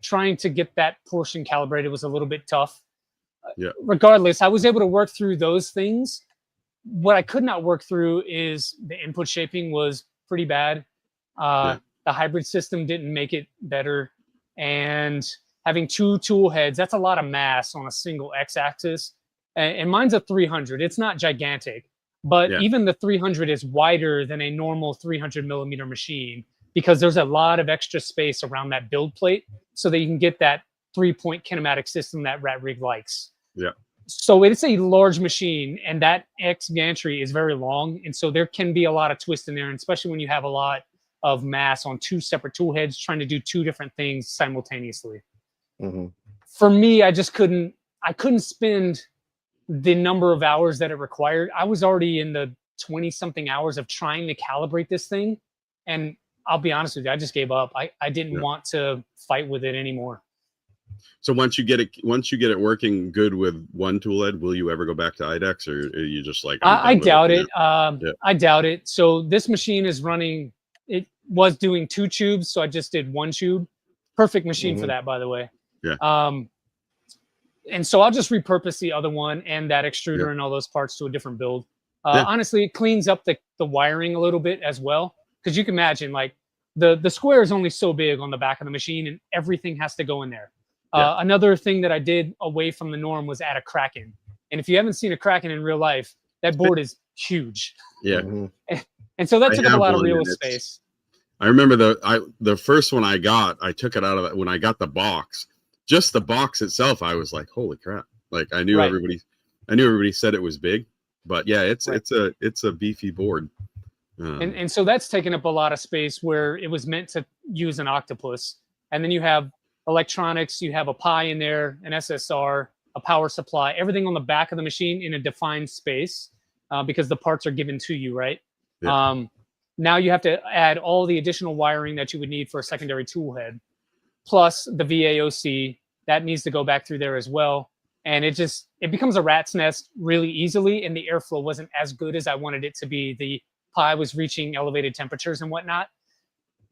trying to get that portion calibrated was a little bit tough. Regardless, I was able to work through those things. What I could not work through is the input shaping was pretty bad. The hybrid system didn't make it better. And having 2 tool heads, that's a lot of mass on a single X-axis. And mine's a 300. It's not gigantic, but even the 300 is wider than a normal 300 millimeter machine because there's a lot of extra space around that build plate so that you can get that 3-point kinematic system that Rat Rig likes. So it's a large machine, and that X gantry is very long. And so there can be a lot of twist in there, and especially when you have a lot of mass on 2 separate tool heads trying to do 2 different things simultaneously. For me, I couldn't spend the number of hours that it required. I was already in the 20-something hours of trying to calibrate this thing. And I'll be honest with you, I just gave up. I didn't want to fight with it anymore. So once you get it working good with one tool head, will you ever go back to IDEX, or are you just like? I doubt it. I doubt it. So this machine is running. It was doing 2 tubes, so I just did 1 tube. Perfect machine for that, by the way. And so I'll just repurpose the other one and that extruder and all those parts to a different build. Honestly, it cleans up the wiring a little bit as well, because you can imagine like the square is only so big on the back of the machine, and everything has to go in there. Another thing that I did away from the norm was add a Kraken. And if you haven't seen a Kraken in real life, that board is huge. And so that took up a lot of real space. I remember the first one I got, I took it out of it when I got the box. Just the box itself, I was like, holy crap. Like I knew everybody said it was big, but yeah, it's a beefy board. And so that's taken up a lot of space where it was meant to use an octopus. And then you have electronics, you have a Pi in there, an SSR, a power supply, everything on the back of the machine in a defined space because the parts are given to you, right? Yeah. Now you have to add all the additional wiring that you would need for a secondary tool head, plus the VAOC that needs to go back through there as well. And it becomes a rat's nest really easily. And the airflow wasn't as good as I wanted it to be. The Pi was reaching elevated temperatures and whatnot.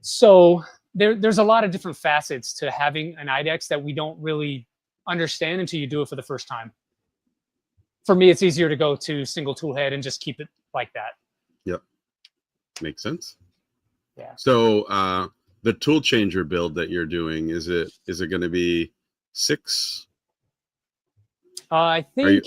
So there's a lot of different facets to having an IDEX that we don't really understand until you do it for the first time. For me, it's easier to go to single tool head and just keep it like that. Yep. Makes sense. Yeah. So the tool changer build that you're doing, is it going to be 6? I think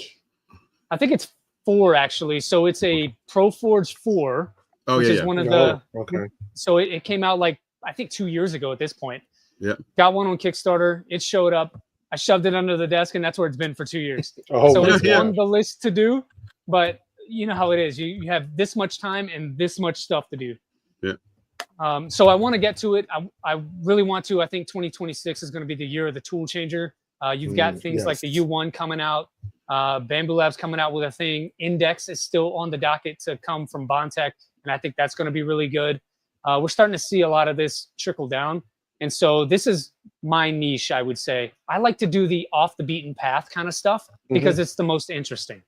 it's 4 actually. So it's a ProForge 4, which is one of the. Okay. So it came out like I think 2 years ago at this point. Yeah. Got one on Kickstarter. It showed up. I shoved it under the desk, and that's where it's been for 2 years. So it's on the list to do, but you know how it is. You have this much time and this much stuff to do. Yeah. So I want to get to it. I really want to. I think 2026 is going to be the year of the tool changer. You've got things like the U1 coming out. Bamboo Labs coming out with a thing. Index is still on the docket to come from Bondtech, and I think that's going to be really good. We're starting to see a lot of this trickle down. And so this is my niche, I would say. I like to do the off the beaten path kind of stuff because it's the most interesting.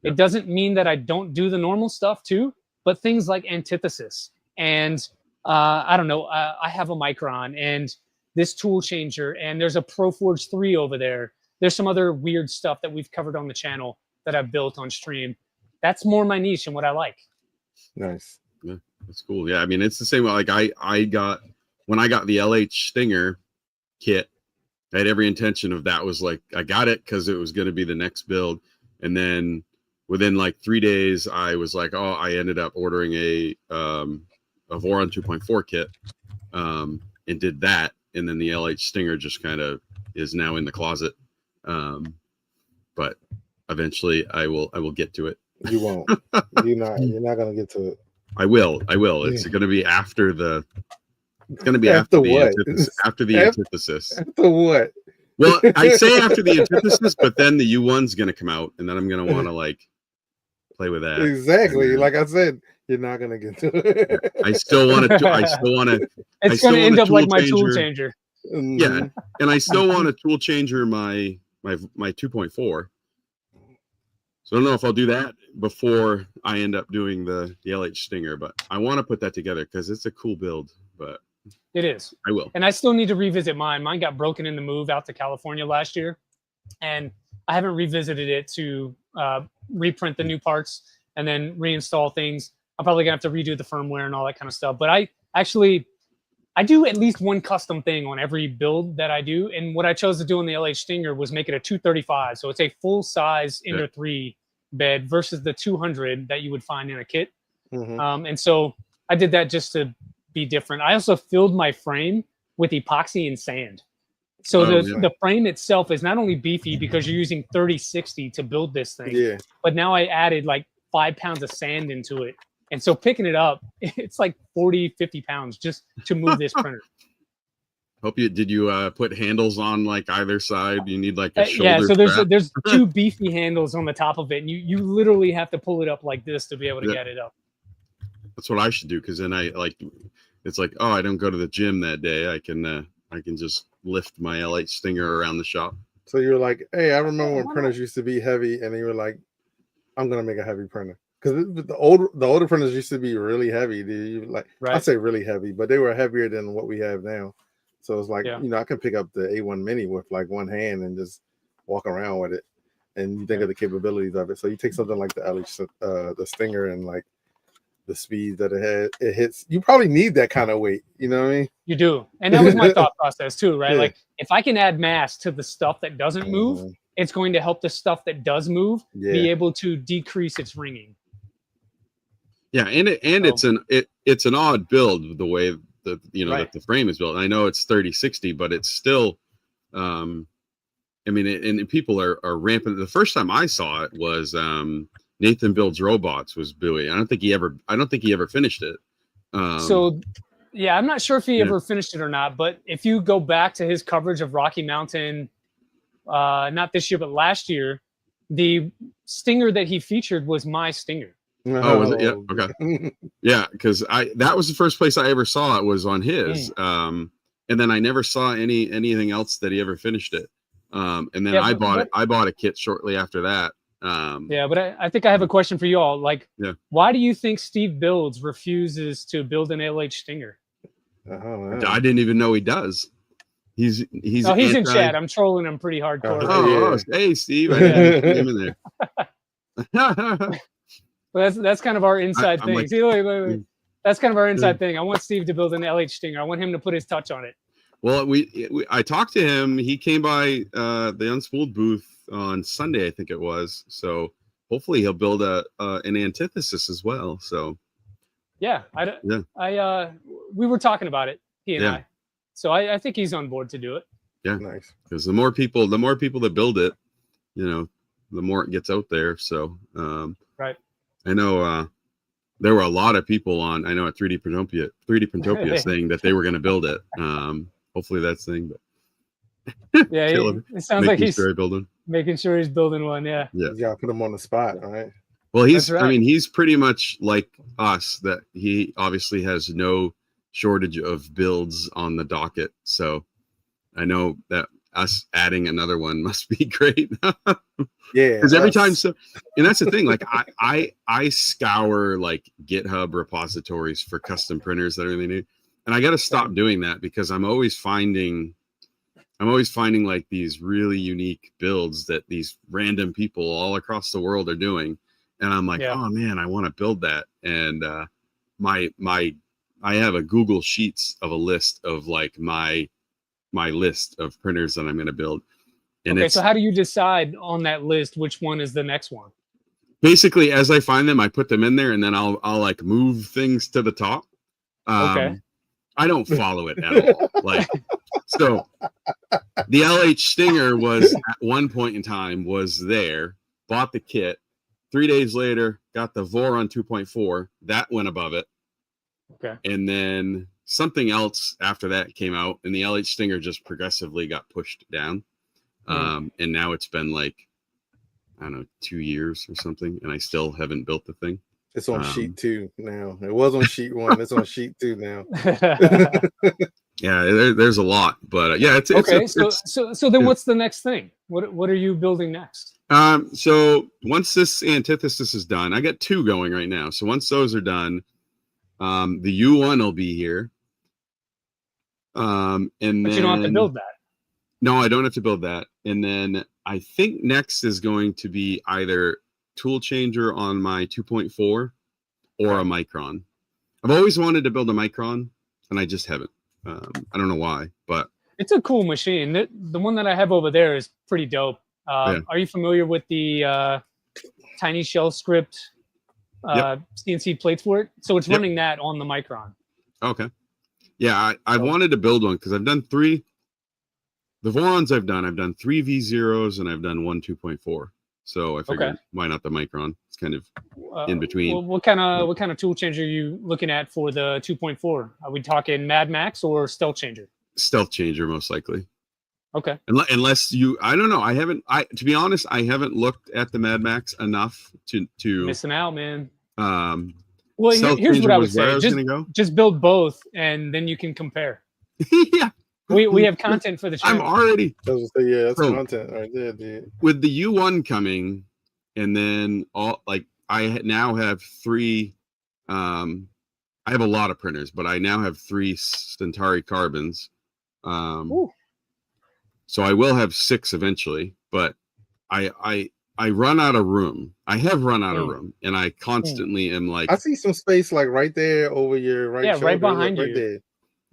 Yep. It doesn't mean that I don't do the normal stuff too, but things like antithesis and I don't know, I have a Micron and this tool changer, and there's a ProForge 3 over there. There's some other weird stuff that we've covered on the channel that I've built on stream. That's more my niche and what I like. Nice. Yeah, that's cool. Yeah, I mean, it's the same. Like when I got the LH Stinger kit, I had every intention of that. Was like, I got it because it was going to be the next build. And then within like 3 days, I was like, oh, I ended up ordering a Voron 2.4 kit and did that. And then the LH Stinger just kind of is now in the closet. But eventually I will get to it. You won't. You're not going to get to it. I will. It's going to be after the. It's going to be after the antithesis. After the antithesis. After what? Well, I say after the antithesis, but then the U1's going to come out, and then I'm going to want to like play with that. Exactly. Then, like I said, you're not going to get to it. I still want to. I still want to. It's going to end up like my tool changer. Yeah, and I still want a tool changer my 2.4. So I don't know if I'll do that before I end up doing the LH Stinger, but I want to put that together because it's a cool build. But it is. I will. And I still need to revisit mine. Mine got broken in the move out to California last year, and I haven't revisited it to reprint the new parts and then reinstall things. I'm probably gonna have to redo the firmware and all that kind of stuff. But I do at least one custom thing on every build that I do. And what I chose to do on the LH Stinger was make it a 235. So it's a full size Ender 3 bed versus the 200 that you would find in a kit. And so I did that just to be different. I also filled my frame with epoxy and sand. So the frame itself is not only beefy because you're using 3060 to build this thing, but now I added like 5 pounds of sand into it. And so picking it up, it's like 40, 50 pounds just to move this printer. Did you put handles on like either side? You need like a shoulder so there's 2 beefy handles on the top of it. And you literally have to pull it up like this to be able to get it up. That's what I should do. Cause then it's like, oh, I don't go to the gym that day. I can just lift my LH Stinger around the shop. So you're like, hey, I remember when printers used to be heavy, and you were like, I'm gonna make a heavy printer. Because the older printers used to be really heavy. I say really heavy, but they were heavier than what we have now. So it's like, I can pick up the A1 Mini with like one hand and just walk around with it. And you think of the capabilities of it. So you take something like the LH, the Stinger, and like the speed that it hits. You probably need that kind of weight. You know what I mean? You do. And that was my thought process too, right? Like if I can add mass to the stuff that doesn't move, it's going to help the stuff that does move be able to decrease its ringing. Yeah, it's an odd build the way that the frame is built. I know it's 3060, but it's still, I mean, and people are rampant. The first time I saw it was Nathan Builds Robots was Bowie. I don't think he ever finished it. So yeah, I'm not sure if he ever finished it or not, but if you go back to his coverage of Rocky Mountain, not this year, but last year, the Stinger that he featured was my Stinger. Oh, was it? Yeah. Okay. Yeah. Cause that was the first place I ever saw it was on his. And then I never saw anything else that he ever finished it. And then I bought a kit shortly after that. But I think I have a question for you all. Like, why do you think Steve Builds refuses to build an LH Stinger? I didn't even know he does. He's in chat. I'm trolling him pretty hardcore. Hey Steve, I didn't see him in there. Well, that's kind of our inside thing. Like, see, wait. That's kind of our inside thing. I want Steve to build an LH Stinger. I want him to put his touch on it. Well, I talked to him. He came by the Unspooled booth on Sunday, I think it was. So hopefully he'll build an antithesis as well. So we were talking about it, he and I. So I think he's on board to do it. Yeah, nice. Because the more people that build it, the more it gets out there. So right. I know there were a lot of people at 3D Printopia saying that they were going to build it. Hopefully that's the thing. But it sounds like he's building. Making sure he's building one. Yeah. You gotta put him on the spot, all right? Well, he's pretty much like us, that he obviously has no shortage of builds on the docket. So I know that us adding another one must be great. Because every time, and that's the thing. Like I scour like GitHub repositories for custom printers that are really new, and I got to stop doing that because I'm always finding like these really unique builds that these random people all across the world are doing, and I'm like, oh man, I want to build that. And I have a Google Sheets of a list of like my list of printers that I'm going to build. And so how do you decide on that list which one is the next one? Basically, as I find them, I put them in there, and then I'll like move things to the top. I don't follow it at all. Like, so the LH Stinger was at one point in time was there, bought the kit. 3 days later, got the Voron 2.4 that went above it. Okay. And then something else after that came out, and the LH Stinger just progressively got pushed down. And now it's been like, I don't know, 2 years or something, and I still haven't built the thing. It's on sheet 2 now. It was on sheet 1. It's on sheet 2 now. Yeah, there's a lot, but it's okay. So then, what's the next thing? What are you building next? So once this antithesis is done, I got 2 going right now. So once those are done, the U1 will be here. And but you don't have to build that. No, I don't have to build that. And then I think next is going to be either tool changer on my 2.4 or a Micron. I've always wanted to build a Micron, and I just haven't. I don't know why, but it's a cool machine. The one that I have over there is pretty dope. Are you familiar with the Tiny Shell Script CNC plates for it? So it's running that on the Micron. Okay. Yeah, I wanted to build one because I've done 3. The Vorons I've done 3 V0s, and I've done 1 2.4. So I figured, why not the Micron? It's kind of in between. What kind of tool changer are you looking at for the 2.4? Are we talking Mad Max or Stealth Changer? Stealth Changer, most likely. Okay. Unless I don't know. To be honest, I haven't looked at the Mad Max enough to missing out, man. Well, here's what I would say. Just build both, and then you can compare. Yeah. We have content for the channel. I'm already. That's content right there, dude. With the U1 coming, and then I now have 3. I have a lot of printers, but I now have 3 Centauri Carbons. So I will have 6 eventually, but I run out of room. I have run out of room, and I constantly am like. I see some space like right there over your right shoulder. Right behind you. Right there.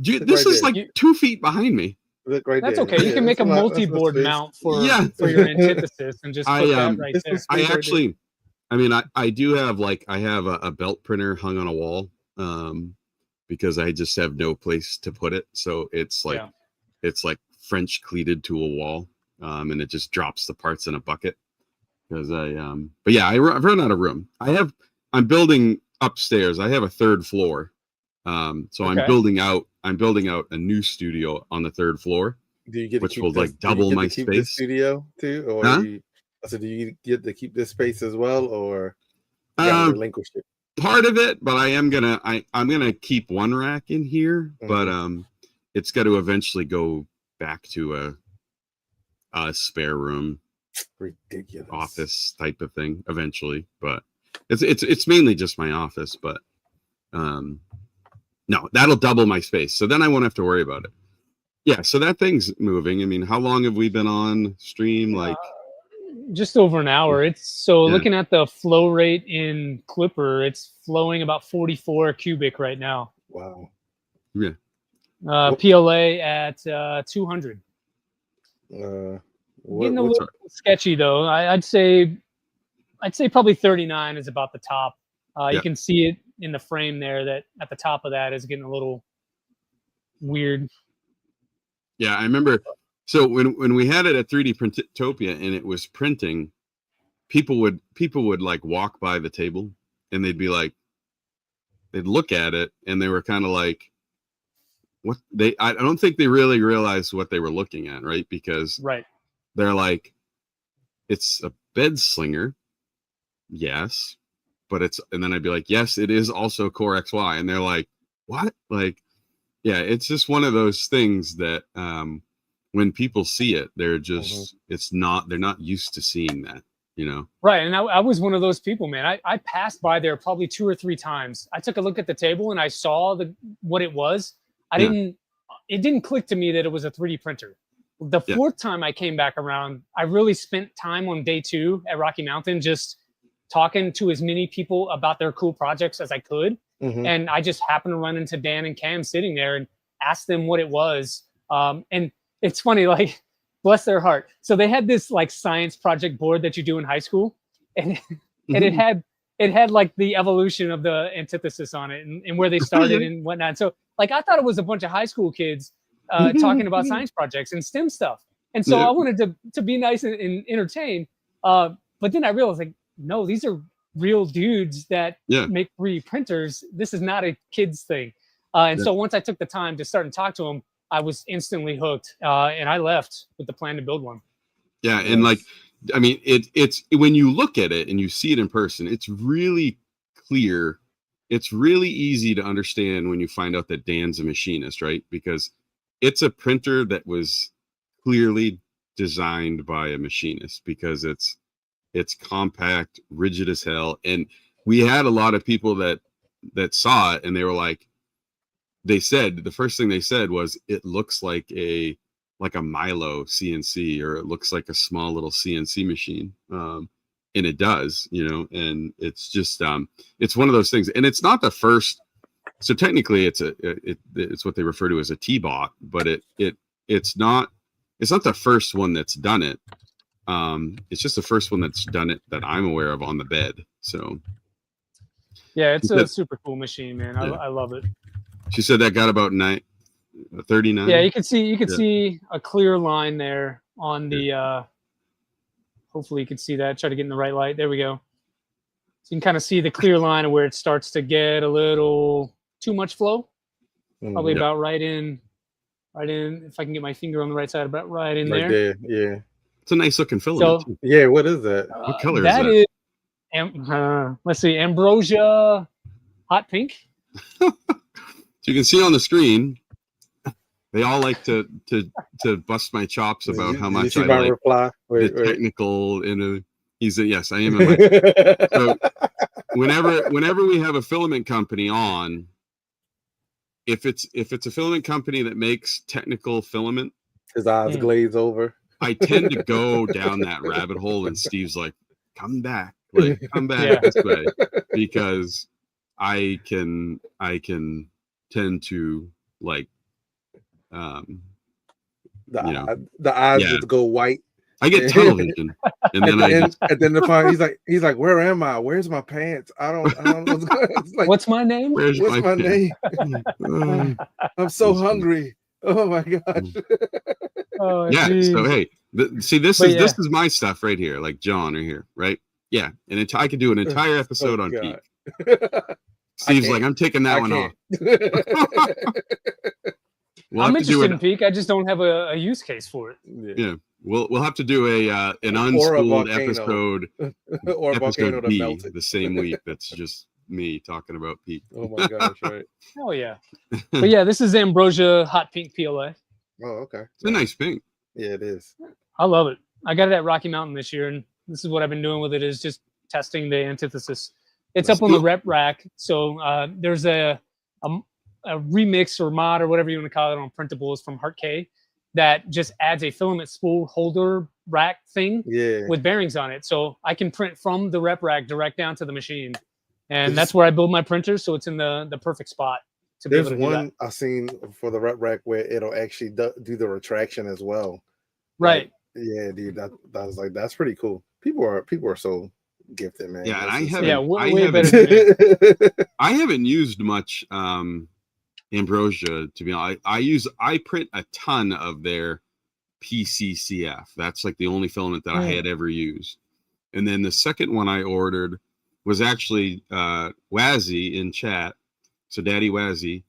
Dude, this is like 2 feet behind me. Look right that's there. Okay. You can make a multi-board mount for your antithesis and just put that right there. I actually, I mean, I do have I have a belt printer hung on a wall because I just have no place to put it. So it's like it's like French cleated to a wall, and it just drops the parts in a bucket. Because but yeah, I've run out of room. I'm building upstairs. I have a third floor, so I'm building out a new studio on the third floor, which will like double my space. The studio too, or do you get to keep this space as well, or you gotta relinquish it? Part of it, but I'm gonna keep one rack in here, but it's got to eventually go back to a spare room, ridiculous office type of thing eventually. But it's mainly just my office, but no, that'll double my space, so then I won't have to worry about it. Yeah, so that thing's moving. I mean, how long have we been on stream? Like just over an hour. It's so looking at the flow rate in Clipper, it's flowing about 44 cubic right now. Wow. Yeah. PLA at 200. Getting a little sketchy though. I'd say probably 39 is about the top. You can see it in the frame there that at the top of that is getting a little weird. Yeah, I remember. So when we had it at 3D Printopia and it was printing, people would like walk by the table and they'd look at it and they were kind of like, what I don't think they really realized what they were looking at, right? Because they're like, it's a bed slinger, yes, but and then I'd be like, yes, it is also Core XY, and they're like, what? Like, yeah, it's just one of those things that when people see it, they're just they're not used to seeing that, you know? Right. And I was one of those people, man. I passed by there probably 2 or 3 times. I took a look at the table and I saw what it was. It didn't click to me that it was a 3D printer. The fourth time I came back around, I really spent time on day 2 at Rocky Mountain just talking to as many people about their cool projects as I could. And I just happened to run into Dan and Cam sitting there and asked them what it was. And it's funny, like, bless their heart. So they had this like science project board that you do in high school, and it had like the evolution of the antithesis on it and where they started and whatnot. So like I thought it was a bunch of high school kids talking about science projects and STEM stuff. And so I wanted to be nice and entertain. But then I realized like, no, these are real dudes that make 3D printers. This is not a kid's thing. So once I took the time to start and talk to them, I was instantly hooked, and I left with the plan to build one. Yeah, and like, I mean, it's when you look at it and you see it in person, it's really clear. It's really easy to understand when you find out that Dan's a machinist, right? Because it's a printer that was clearly designed by a machinist, because it's compact, rigid as hell. And we had a lot of people that saw it and they were like, the first thing they said was, it looks like a Milo CNC, or it looks like a small little CNC machine. And it does, you know, and it's just, it's one of those things. And it's not the first. So technically it's what they refer to as a T-bot, but it's not the first one that's done it. It's just the first one that's done it that I'm aware of on the bed. So yeah, it's a super cool machine, man. I love it. She said that got about 39. Yeah, you can see a clear line there on the. Hopefully, you can see that. Try to get in the right light. There we go. So you can kind of see the clear line of where it starts to get a little too much flow. Probably about right in. If I can get my finger on the right side, about right in there. Yeah. It's a nice looking filament. So, yeah, what is that? What color is that? That is, let's see, ambrosia, hot pink. So you can see on the screen, they all like to bust my chops about how much I like the technical. He said, "Yes, I am." So whenever we have a filament company on, if it's a filament company that makes technical filament, his eyes glaze over. I tend to go down that rabbit hole, and Steve's like, come back this way, because I can tend to like the eyes just go white. I get tunnel vision. And then at the end of the fight, he's like, where am I? Where's my pants? I don't know what's going on. It's like, what's my name? What's my name? I'm so hungry. Oh my gosh. Oh, yeah. geez. So hey, this is my stuff right here, like John or here, right? Yeah, and I could do an entire episode on God. Peak. Steve's like, I'm taking that one off. I'm interested in Peak. I just don't have a use case for it. Yeah. We'll have to do an Unspooled episode or episode B melted. the same week. That's just me talking about Peak. Oh my gosh, right. Hell yeah. But yeah, this is Ambrosia Hot Pink PLA. Oh, okay. It's a nice pink. Yeah, it is. I love it. I got it at Rocky Mountain this year, and this is what I've been doing with it, is just testing the antithesis. It's up on the rep rack. So there's a remix or mod or whatever you want to call it on printables from Heart K that just adds a filament spool holder rack thing with bearings on it. So I can print from the rep rack direct down to the machine. And that's where I build my printer. So it's in the perfect spot. There's one I've seen for the rep rack where it'll actually do the retraction as well. Right. Like, yeah, dude. That was like, that's pretty cool. People are so gifted, man. Yeah, and I haven't used much Ambrosia, to be honest. I print a ton of their PCCF. That's like the only filament that I had ever used. And then the second one I ordered was actually Wazzy in chat. So Daddy Wazzy,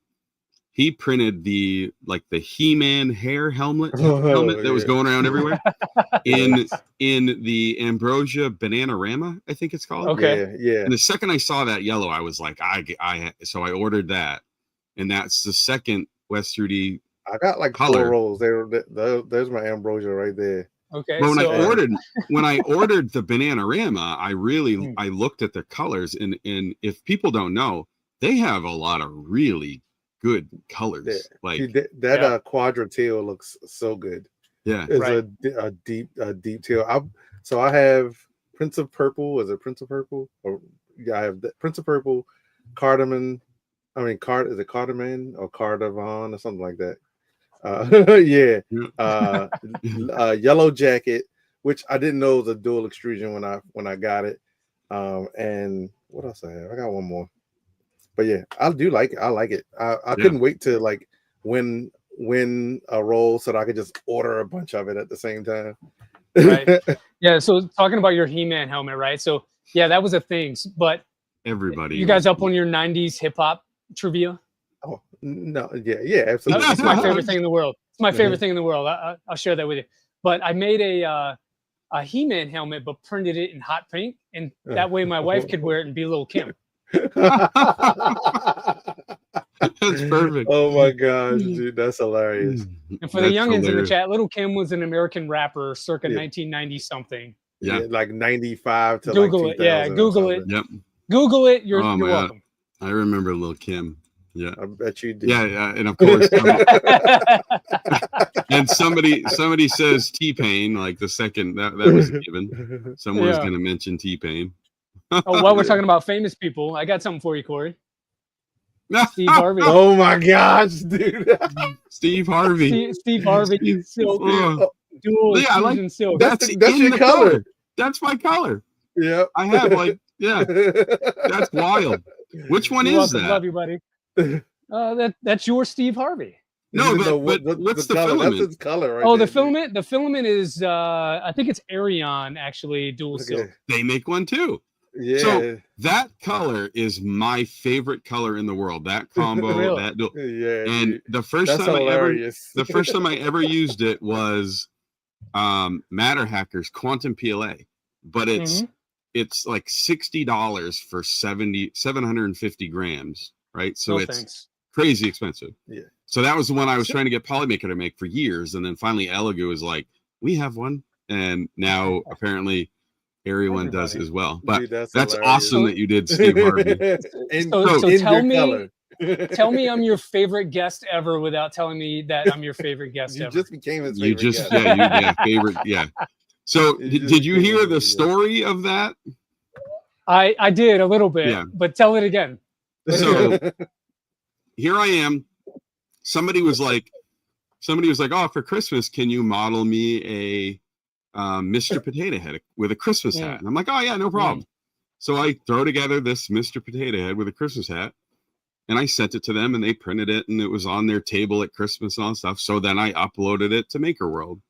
he printed the He-Man hair helmet that was going around everywhere in the Ambrosia Bananarama, I think it's called. Okay. Yeah. And the second I saw that yellow, I was like, so I ordered that. And that's the second West 3D. I got like color 4 rolls. There's my Ambrosia right there. Okay. But when I ordered the Bananarama, I looked at the colors, and if people don't know, they have a lot of really good colors. Yeah. Like quadra teal looks so good. Yeah, it's a deep teal. So I have Prince of Purple. Is it Prince of Purple? Or I have Prince of Purple, Cardamom. Is it Cardamom or Cardavon or something like that? Yellow Jacket, which I didn't know was a dual extrusion when I got it. And what else I have? I got one more. But yeah, I do like it. I like it. I couldn't wait to like win a roll so that I could just order a bunch of it at the same time. Right. Yeah. So talking about your He-Man helmet, right? So yeah, that was a thing. But everybody, you guys up on your 90s hip hop trivia? Oh no, yeah, absolutely. It's my favorite thing in the world. It's my favorite thing in the world. I'll share that with you. But I made a He-Man helmet, but printed it in hot pink, and that way my wife could wear it and be Little Kim. That's perfect. Oh my gosh, dude, that's hilarious. And for the youngins in the chat, Little Kim was an American rapper circa 1990 something. Yeah, like 95 to Google like it. Yeah, Google it. Yep. Google it. You're welcome. I remember Little Kim. Yeah, I bet you did. Yeah, and of course, and somebody says T-Pain, like the second that was given. Someone's going to mention T-Pain. While we're talking about famous people, I got something for you, Corey. Steve Harvey. Oh my gosh, dude. Steve Harvey. Steve Harvey. Silk. Dual extrusion silk. That's your color. That's my color. Yeah. I have that's wild. Which one is that? Love you, buddy. That's your Steve Harvey. No, but what's the filament? That's its color, right? Oh, the filament. The filament is I think it's Arion actually dual silk. They make one too. Yeah. So that color is my favorite color in the world. That combo, really? And the first time I ever used it was Matter Hackers Quantum PLA, but it's like $60 for 750 grams, right? So it's crazy expensive. Yeah. So that was the one I was trying to get Polymaker to make for years, and then finally Elegoo was like, "We have one," and now apparently Everyone does as well. But dude, that's awesome that you did Steve Harvey. So tell me I'm your favorite guest ever without telling me that I'm your favorite guest ever. You just became his favorite guest. Favorite, yeah. So did you hear the story of that? I did a little bit, but tell it again. So here I am. Somebody was like, "Oh, for Christmas, can you model me Mr. Potato Head with a Christmas hat. And I'm like, oh yeah, no problem. So I throw together this Mr. Potato Head with a Christmas hat, and I sent it to them, and they printed it, and it was on their table at Christmas and all that stuff. So then I uploaded it to Maker World.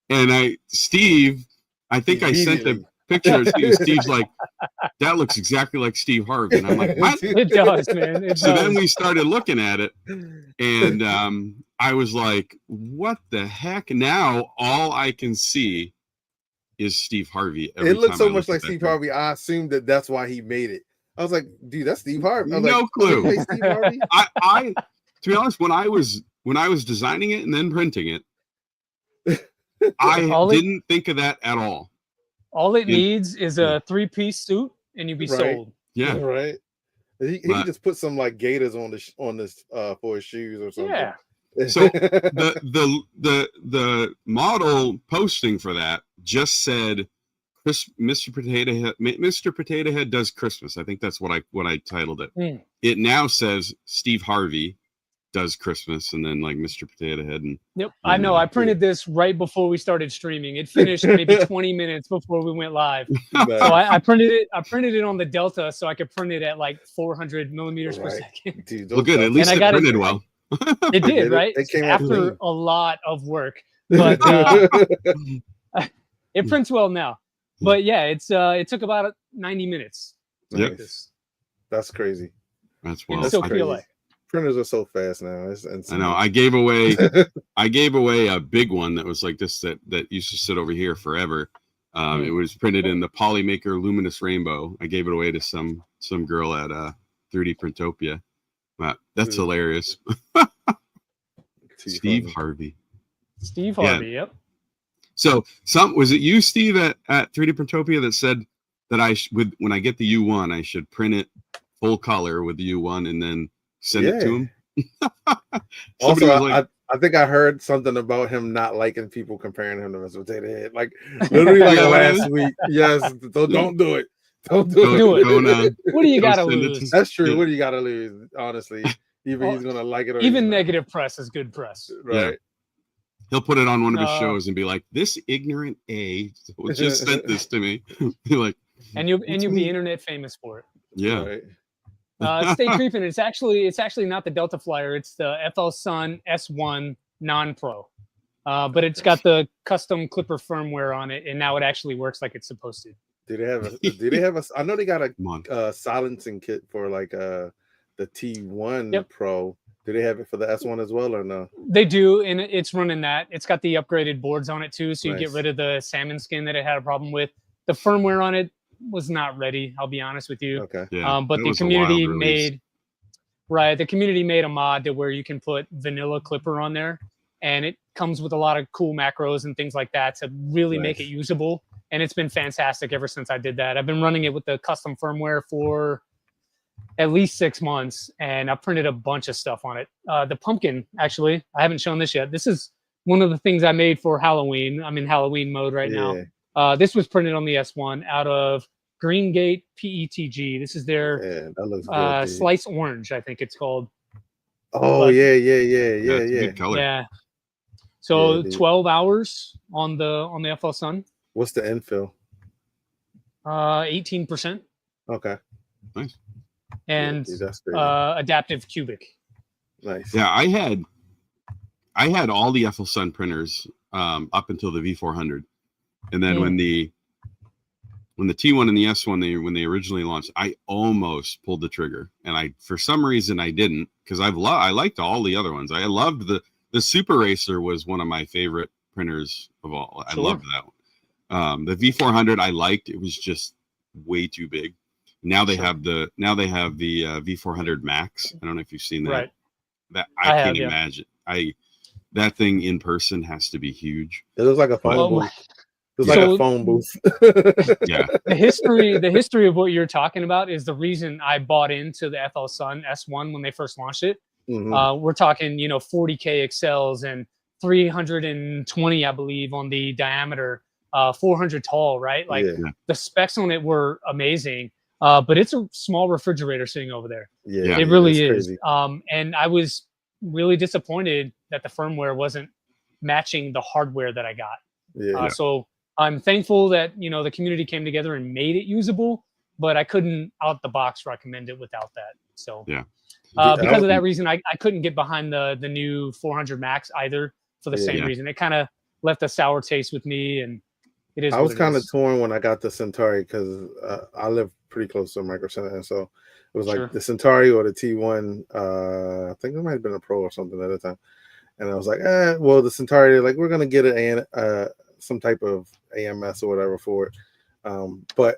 And Steve, I think I sent a picture of Steve. Steve's like, that looks exactly like Steve Harvey. And I'm like, what? It does, man. Then we started looking at it, and I was like, what the heck? Now all I can see is Steve Harvey. It looks so much like Steve Harvey. I assumed that's why he made it. I was like, dude, that's Steve Harvey. No clue. Hey, Steve Harvey? I to be honest, when I was designing it and then printing it, I didn't think of that at all. All it needs is a 3-piece suit, and you'd be sold. Yeah, right. He just put some like gaiters on this for his shoes or something. Yeah. So the model posting for that just said Mr. Potato Head does Christmas. I think that's what I titled it. It now says Steve Harvey does Christmas, and then like Mr. Potato Head. And I know. I printed this right before we started streaming. It finished maybe 20 minutes before we went live. So I printed it on the Delta, so I could print it at like 400 millimeters per second. Dude, well, good. At least it printed well. It did, right? It came after a lot of work, but it prints well now. But yeah, it took about 90 minutes. That's crazy. That's wild. So crazy. Printers are so fast now. It's insane. I know. I gave away a big one that was like this that used to sit over here forever. It was printed in the Polymaker Luminous Rainbow. I gave it away to some girl at 3D Printopia. But that's hilarious. Steve Harvey. Steve Harvey, yep. So was it you, Steve, at 3D Printopia that said that when I get the U1, I should print it full color with the U1 and then send it to him? Also, like, I think I heard something about him not liking people comparing him to Mr. Potato Head. Like literally like last week. Yes, don't do it. Don't do it. What do you got to lose? That's true. Yeah. What do you got to lose? Honestly, either he's gonna like it or even negative press is good press, right? Yeah. He'll put it on one of his shows and be like, "This ignorant just sent this to me." Like, and you'll be internet famous for it. Yeah. Right. Stay creeping. It's actually not the Delta Flyer. It's the FL Sun S1 Non-Pro, but it's got the custom clipper firmware on it, and now it actually works like it's supposed to. Do they have a? I know they got a silencing kit for like the T1 Pro. Do they have it for the S1 as well or no? They do, and it's running that. It's got the upgraded boards on it too, so you get rid of the salmon skin that it had a problem with. The firmware on it was not ready. I'll be honest with you. Okay. Yeah, but the community made a mod to where you can put vanilla clipper on there, and it comes with a lot of cool macros and things like that to really make it usable. And it's been fantastic ever since I did that. I've been running it with the custom firmware for at least 6 months, and I printed a bunch of stuff on it. The pumpkin, actually, I haven't shown this yet. This is one of the things I made for Halloween. I'm in Halloween mode right now. This was printed on the S1 out of Green Gate PETG. This is their that looks good, Slice Orange, I think it's called. Oh, yeah. Good color. Yeah. So 12 hours on the FL Sun. What's the infill? 18%. Okay. Nice. And adaptive cubic. Nice. Yeah, I had all the FL Sun printers up until the V400, and then when the T1 and the S1 when they originally launched, I almost pulled the trigger, and for some reason I didn't, because I liked all the other ones. I loved the Super Racer was one of my favorite printers of all. I loved that one. The V400 I liked. It was just way too big. Now they have the V400 Max. I don't know if you've seen that. Right. That I can't imagine. That thing in person has to be huge. It looks like a phone booth. It looks like a phone booth. Yeah. The history of what you're talking about is the reason I bought into the FL Sun S1 when they first launched it. Mm-hmm. We're talking, 40K excels and 320, I believe, on the diameter, 400 tall, right? Like the specs on it were amazing. But it's a small refrigerator sitting over there. Yeah, it really is. Crazy. And I was really disappointed that the firmware wasn't matching the hardware that I got. Yeah. So I'm thankful that, you know, the community came together and made it usable, but I couldn't out the box recommend it without that. So Yeah. Because of that reason, I couldn't get behind the new 400 Max either for the same reason. It kind of left a sour taste with me, and it is. I was kind of torn when I got the Centauri because I live pretty close to a Micro Center, and so it was like the Centauri or the T1. I think it might have been a Pro or something at the time, and I was like, well, the Centauri, like, we're gonna get some type of AMS or whatever for it, but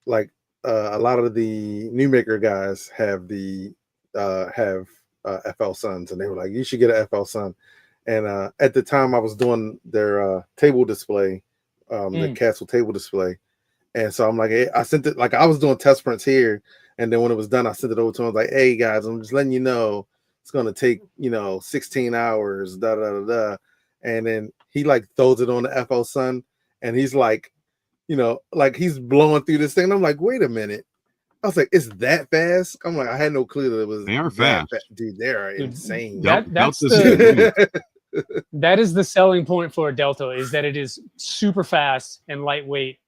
like a lot of the new maker guys have the FL Suns, and they were like, you should get an FL Sun. And at the time I was doing their table display, the castle table display, and so I'm like, hey, I sent it, like, I was doing test prints here, and then when it was done I sent it over to him. I was like, hey guys, I'm just letting you know it's gonna take 16 hours, da da da da. And then he like throws it on the FL Sun, and he's like, like he's blowing through this thing, and I'm like, wait a minute. I was like, it's that fast? I'm like, I had no clue that it was. They are fast. Dude, they are insane. That is the selling point for a Delta, is that it is super fast and lightweight,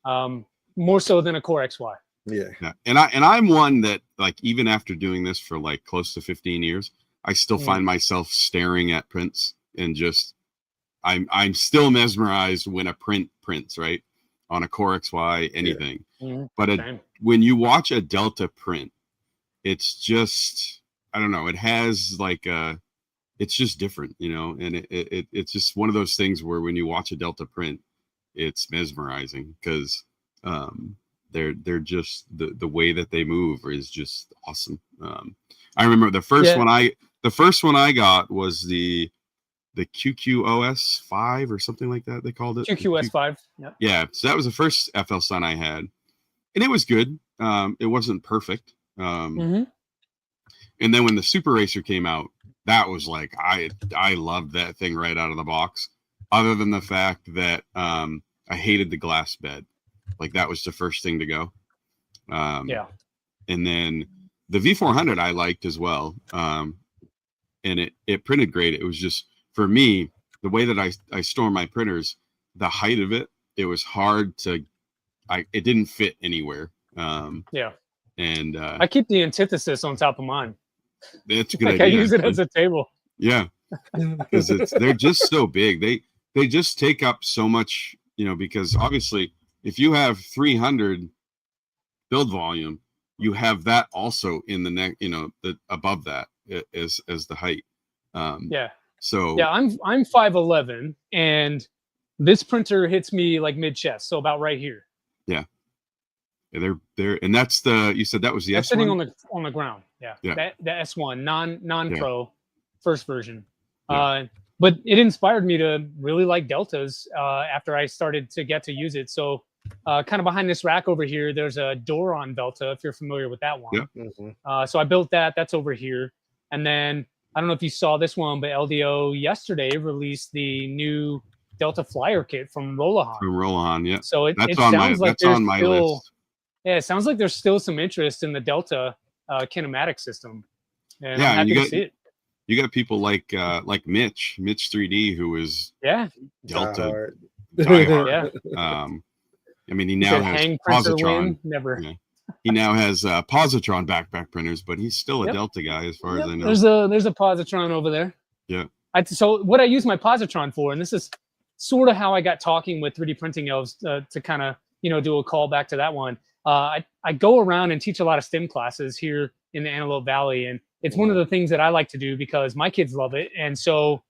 more so than a Core XY. Yeah. And I'm one that, like, even after doing this for like close to 15 years, I still find myself staring at prints and just I'm still mesmerized when a print prints, right? On a Core XY, anything. But when you watch a Delta print, it's just, I don't know, it has like it's just different, and it's just one of those things where when you watch a Delta print, it's mesmerizing because they're just the way that they move is just awesome. I remember the first one I got was the QQOS 5 or something like that, they called it. QQS 5. Yeah. So that was the first FL Sun I had, and it was good. It wasn't perfect. And then when the Super Racer came out, that was like, I loved that thing right out of the box, other than the fact that I hated the glass bed. Like, that was the first thing to go. And then the V400 I liked as well. And it printed great. It was just, for me, the way that I store my printers, the height of it was hard to, it didn't fit anywhere. And I keep the antithesis on top of mine. That's a good idea. I use it as a table. Yeah, because they're just so big. They just take up so much, because obviously if you have 300 build volume, you have that also in the neck, the above that as the height. So I'm 5'11", and this printer hits me like mid chest, so about right here. Yeah, they're and that's you said that was the S1? Sitting on the ground. The S1 non-pro first version. But it inspired me to really like Deltas after I started to get to use it. So kind of behind this rack over here, there's a Doron Delta, if you're familiar with that one. So I built that. That's over here. And then I don't know if you saw this one, but LDO yesterday released the new Delta Flyer kit from Rolahan. So it sounds like that's on my list. Yeah, it sounds like there's still some interest in the Delta kinematic system. And I'm happy to see it. You got people like Mitch 3D, who is Delta diehard. I mean, he now has Positron. He now has Positron backpack printers, but he's still a Delta guy as far as I know. There's a Positron over there. Yeah. So what I use my Positron for, and this is sort of how I got talking with 3D Printing Elves to kind of do a call back to that one. I go around and teach a lot of STEM classes here in the Antelope Valley, and it's one of the things that I like to do because my kids love it, and so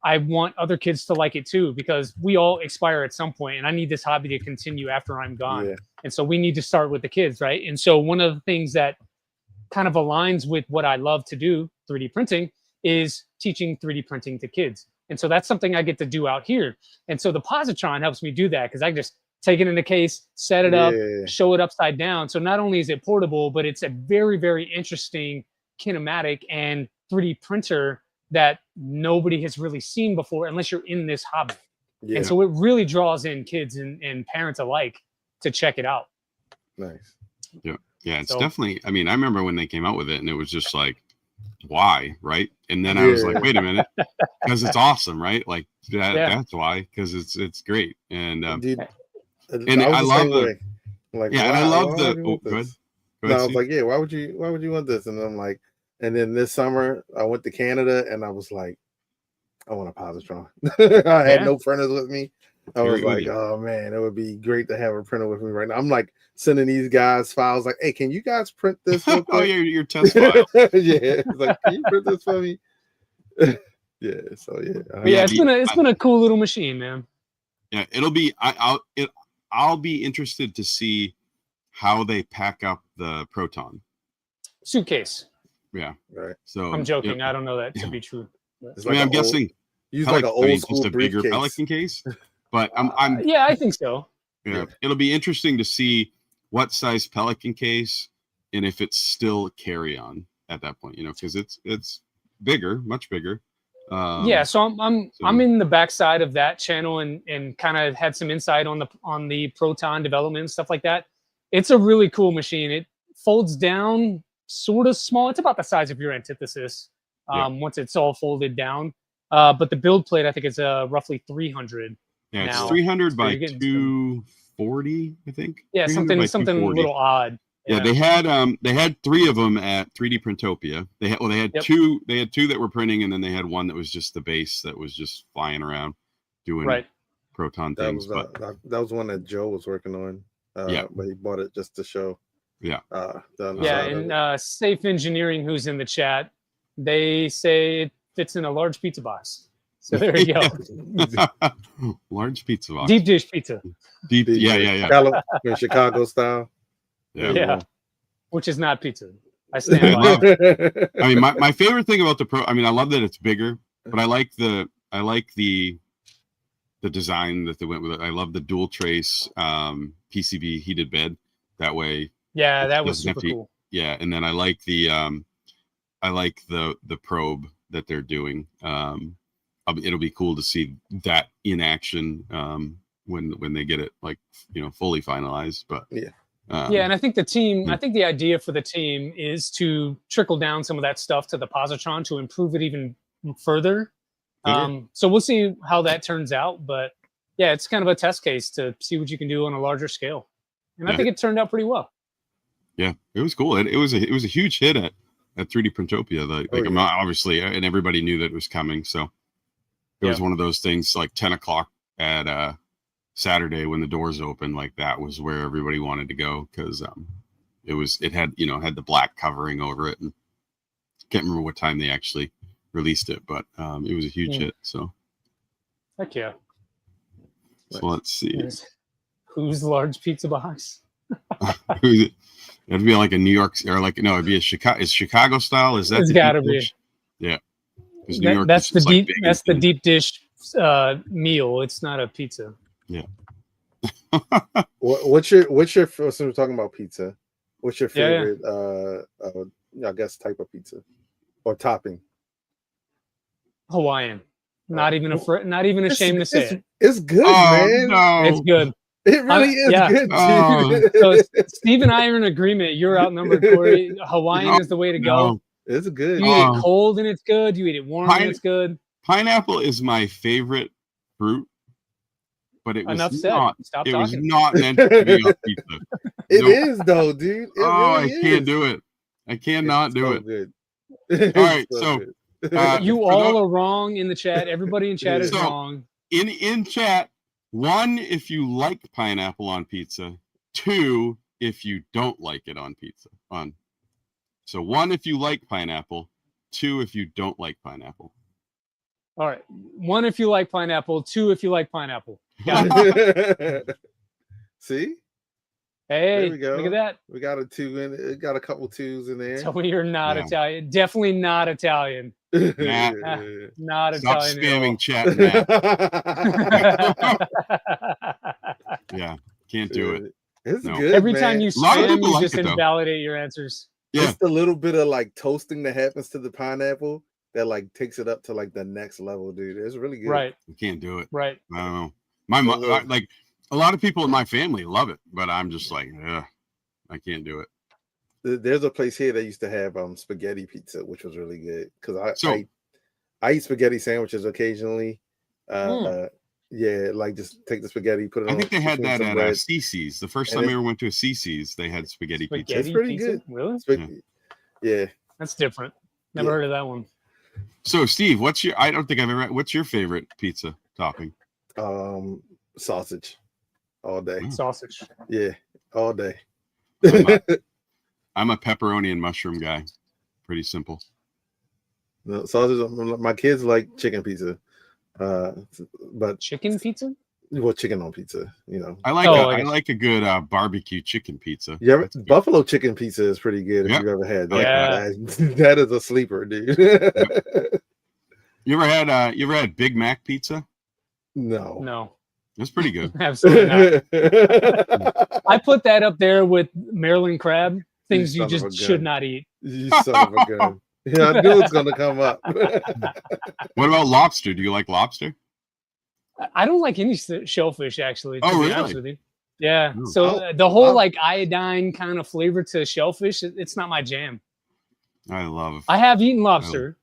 I want other kids to like it too, because we all expire at some point, and I need this hobby to continue after I'm gone. And so we need to start with the kids, right? And so one of the things that kind of aligns with what I love to do, 3D printing, is teaching 3D printing to kids. And so that's something I get to do out here. And so the Positron helps me do that, because I just take it in the case, set it up, show it upside down. So not only is it portable, but it's a very, very interesting kinematic and 3D printer that nobody has really seen before unless you're in this hobby. And so it really draws in kids and parents alike to check it out. Nice. Yeah, it's definitely, I mean, I remember when they came out with it, and it was just like, why, right? And then I was like, wait a minute, because it's awesome, right? Like that's why, because it's great. And Dude, and I love the like, and I love the good. No, I was like, why would you want this? And I'm like, and then this summer I went to Canada and I was like, I want a positron. I had no printers with me. I was like, oh man, it would be great to have a printer with me right now. I'm like sending these guys files like, hey, can you guys print this real quick? Oh, your test file. Yeah, it's like, can you print this for me? Yeah, so it's been a cool little machine, man. Yeah, it'll be I'll be interested to see how they pack up the Proton suitcase. Yeah, right. So I'm joking. I don't know that to be true. I'm guessing use like an old school just a bigger Pelican case. But I'm yeah, I think so. Yeah, it'll be interesting to see what size Pelican case and if it's still carry on at that point, because it's bigger, much bigger. So I'm in the backside of that channel and kind of had some insight on the Proton development and stuff like that. It's a really cool machine. It folds down sort of small. It's about the size of your antithesis once it's all folded down. But the build plate, I think, is roughly 300. Yeah, it's 300 by 240, I think. Yeah, something a little odd. Yeah, they had 3 of them at 3D Printopia. They had two. They had 2 that were printing, and then they had one that was just the base that was just flying around doing Proton things. That was one that Joe was working on. But he bought it just to show. Yeah. And Safe Engineering, who's in the chat, they say it fits in a large pizza box. So there you go. Large pizza box. Deep dish pizza. Yeah. Chicago style. Yeah. Which is not pizza. I stand by it. I mean, my favorite thing about the Pro, I mean, I love that it's bigger, but I like the design that they went with it. I love the dual trace PCB heated bed. That way. Yeah, that was super cool. Yeah, and then I like the probe that they're doing. It'll be cool to see that in action when they get it fully finalized. But and I think the idea for the team is to trickle down some of that stuff to the positron to improve it even further. So we'll see how that turns out. But yeah, it's kind of a test case to see what you can do on a larger scale, and I think it turned out pretty well. Yeah, it was cool. It was a huge hit at 3D Printopia. Obviously, and everybody knew that it was coming. So it was one of those things like 10 o'clock at Saturday when the doors opened. Like that was where everybody wanted to go because it had the black covering over it, and can't remember what time they actually released it, but it was a huge hit. So heck yeah. So let's see. Who's large pizza box? It'd be like a New York it'd be a Chicago. Is Chicago style? Is that? It's got to be. Yeah. That's the deep. That's the deep dish meal. It's not a pizza. Yeah. What's your since we're talking about pizza? What's your favorite? I guess type of pizza or topping. Hawaiian. Not even ashamed to say it. It's good, man. No. It's good. It really is good. So Steve and I are in agreement. You're outnumbered, Corey. Hawaiian is the way to go. It's good. You eat it cold and it's good. You eat it warm and it's good. Pineapple is my favorite fruit, but it was not meant to be on pizza. It is though, dude. I can't do it. I cannot do it. Good. All right, so you all are wrong in the chat. Everybody in chat is wrong. In chat, 1, if you like pineapple on pizza. 2, if you don't like it on pizza. So 1, if you like pineapple. 2, if you don't like pineapple. All right. 1, if you like pineapple. 2, if you like pineapple. Got it. See? Hey, there we go. Look at that. We got a 2 in it. Got a couple 2s in there. So we are not Italian. Definitely not Italian. Matt, not stop Italian. spamming chat, Matt. Yeah, can't do it. It's good. Every time you spam, you like just invalidate your answers. Yeah. It's the little bit of like toasting that happens to the pineapple that like takes it up to like the next level, dude. It's really good. Right. You can't do it. Right. I don't know. My mom, like a lot of people in my family love it, but I'm just like, I can't do it. there's a place here that used to have spaghetti pizza, which was really good because I eat spaghetti sandwiches occasionally. Yeah, like just take the spaghetti, put it on. I think they had that at bread. CC's. The first time I ever went to a CC's, they had spaghetti pizza. It's pretty good. Really? Yeah. That's different. Never heard of that one. So, Steve, what's your favorite pizza topping? Sausage. All day. Sausage. Yeah, all day. I'm a pepperoni and mushroom guy. Pretty simple. No, sausage. My kids like chicken pizza. But chicken pizza? Well, chicken on pizza, you know. I like a good barbecue chicken pizza. Yeah, buffalo chicken pizza is pretty good if you've ever had that. Yeah. That is a sleeper, dude. You ever had Big Mac pizza? No. That's pretty good. Absolutely not. I put that up there with Maryland crab, things you just should not eat. You son of a gun. Yeah, I knew it's gonna come up. What about lobster? Do you like lobster? I don't like any shellfish, actually. To be honest with you. Yeah. Oh. So the whole like iodine kind of flavor to shellfish, it's not my jam. I have eaten lobster.